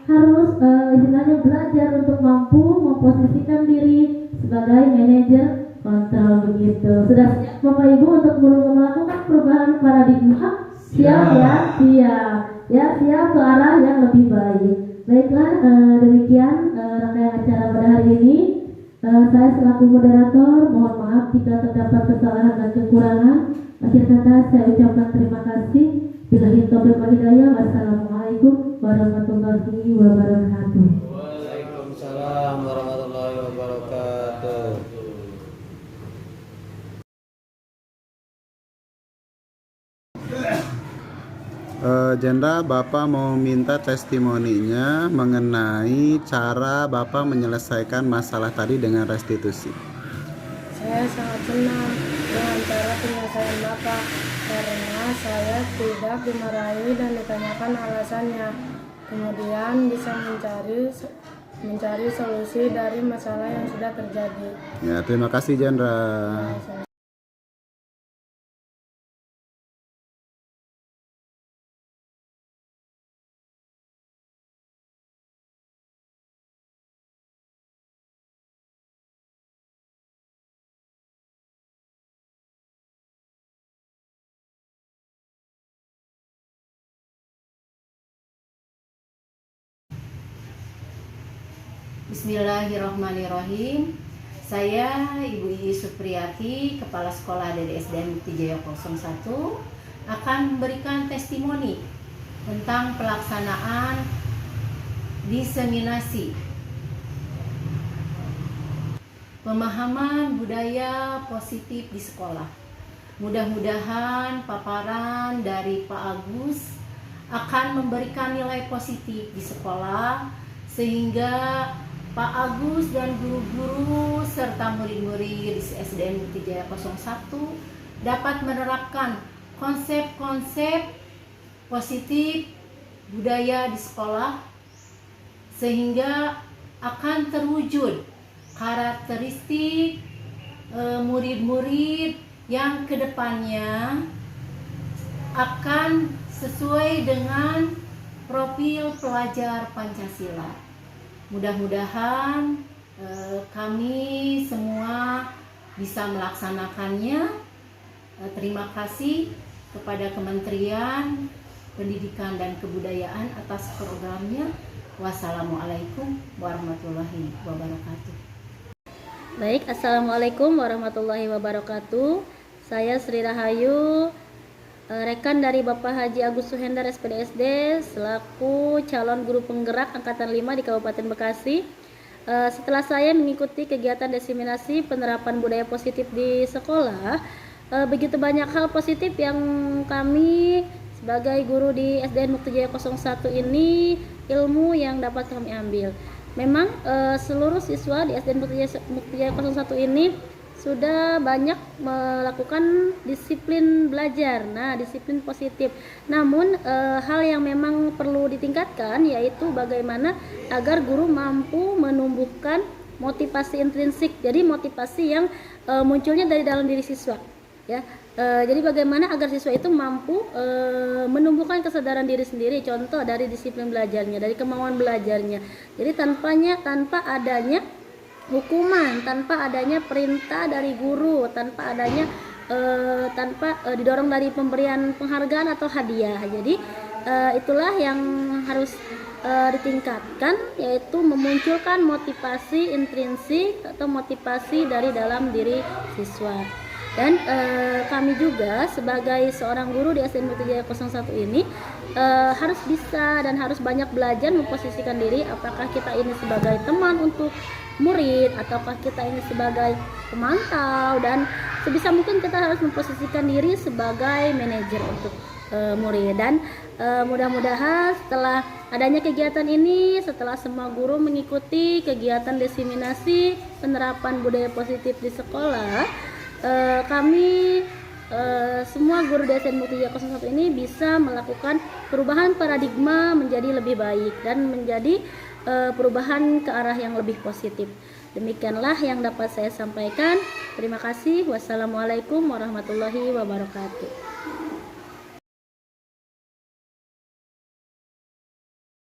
harus istilahnya belajar untuk mampu memposisikan diri sebagai manajer kontrol, begitu. Sudah siap Bapak Ibu untuk melakukan perubahan paradigma? Siap ya? Siap ke arah yang lebih baik. Baiklah, demikian rangkaian acara pada hari ini. Saya selaku moderator mohon maaf jika terdapat kesalahan dan kekurangan. Akhir kata saya ucapkan terima kasih. Billahi taufiq wal hidayah. Wassalamualaikum warahmatullahi wabarakatuh. Waalaikumsalam warahmatullahi wabarakatuh. Jendra, Bapak mau minta testimoninya mengenai cara Bapak menyelesaikan masalah tadi dengan restitusi. Saya sangat senang dengan cara penyelesaian Bapak karena saya tidak dimarahi dan ditanyakan alasannya. Kemudian bisa mencari solusi dari masalah yang sudah terjadi. Ya, terima kasih Jendra. Bismillahirrahmanirrahim. Saya Ibu Iis Supriyati, Kepala Sekolah DDSDN Mukti Jaya 01, akan memberikan testimoni tentang pelaksanaan diseminasi pemahaman budaya positif di sekolah. Mudah-mudahan paparan dari Pak Agus akan memberikan nilai positif di sekolah, sehingga Pak Agus dan guru-guru serta murid-murid di SDN Mukti Jaya 01 dapat menerapkan konsep-konsep positif budaya di sekolah sehingga akan terwujud karakteristik murid-murid yang kedepannya akan sesuai dengan profil pelajar Pancasila. Mudah-mudahan kami semua bisa melaksanakannya. Terima kasih kepada Kementerian Pendidikan dan Kebudayaan atas programnya. Wassalamualaikum warahmatullahi wabarakatuh. Baik, assalamualaikum warahmatullahi wabarakatuh. Saya Sri Rahayu, rekan dari Bapak Haji Agus Suhendar SPDSD selaku calon guru penggerak angkatan 5 di Kabupaten Bekasi. Setelah saya mengikuti kegiatan diseminasi penerapan budaya positif di sekolah, begitu banyak hal positif yang kami sebagai guru di SDN Mukti Jaya 01 ini, ilmu yang dapat kami ambil. Memang seluruh siswa di SDN Mukti Jaya 01 ini sudah banyak melakukan disiplin belajar, disiplin positif. Namun hal yang memang perlu ditingkatkan yaitu bagaimana agar guru mampu menumbuhkan motivasi intrinsik. Jadi motivasi yang munculnya dari dalam diri siswa, ya. Jadi bagaimana agar siswa itu mampu menumbuhkan kesadaran diri sendiri, contoh dari disiplin belajarnya, dari kemauan belajarnya. Jadi tanpa adanya hukuman, tanpa adanya perintah dari guru, tanpa adanya didorong dari pemberian penghargaan atau hadiah. Jadi itulah yang harus ditingkatkan, yaitu memunculkan motivasi intrinsik atau motivasi dari dalam diri siswa. Dan kami juga sebagai seorang guru di SDN Mukti Jaya 01 ini harus bisa dan harus banyak belajar memposisikan diri, apakah kita ini sebagai teman untuk murid ataukah kita ini sebagai pemantau, dan sebisa mungkin kita harus memposisikan diri sebagai manajer untuk murid. Dan mudah-mudahan setelah adanya kegiatan ini, setelah semua guru mengikuti kegiatan diseminasi penerapan budaya positif di sekolah, kami semua guru di SDN Mukti Jaya 01 ini bisa melakukan perubahan paradigma menjadi lebih baik dan menjadi perubahan ke arah yang lebih positif. Demikianlah yang dapat saya sampaikan. Terima kasih. Wassalamualaikum warahmatullahi wabarakatuh.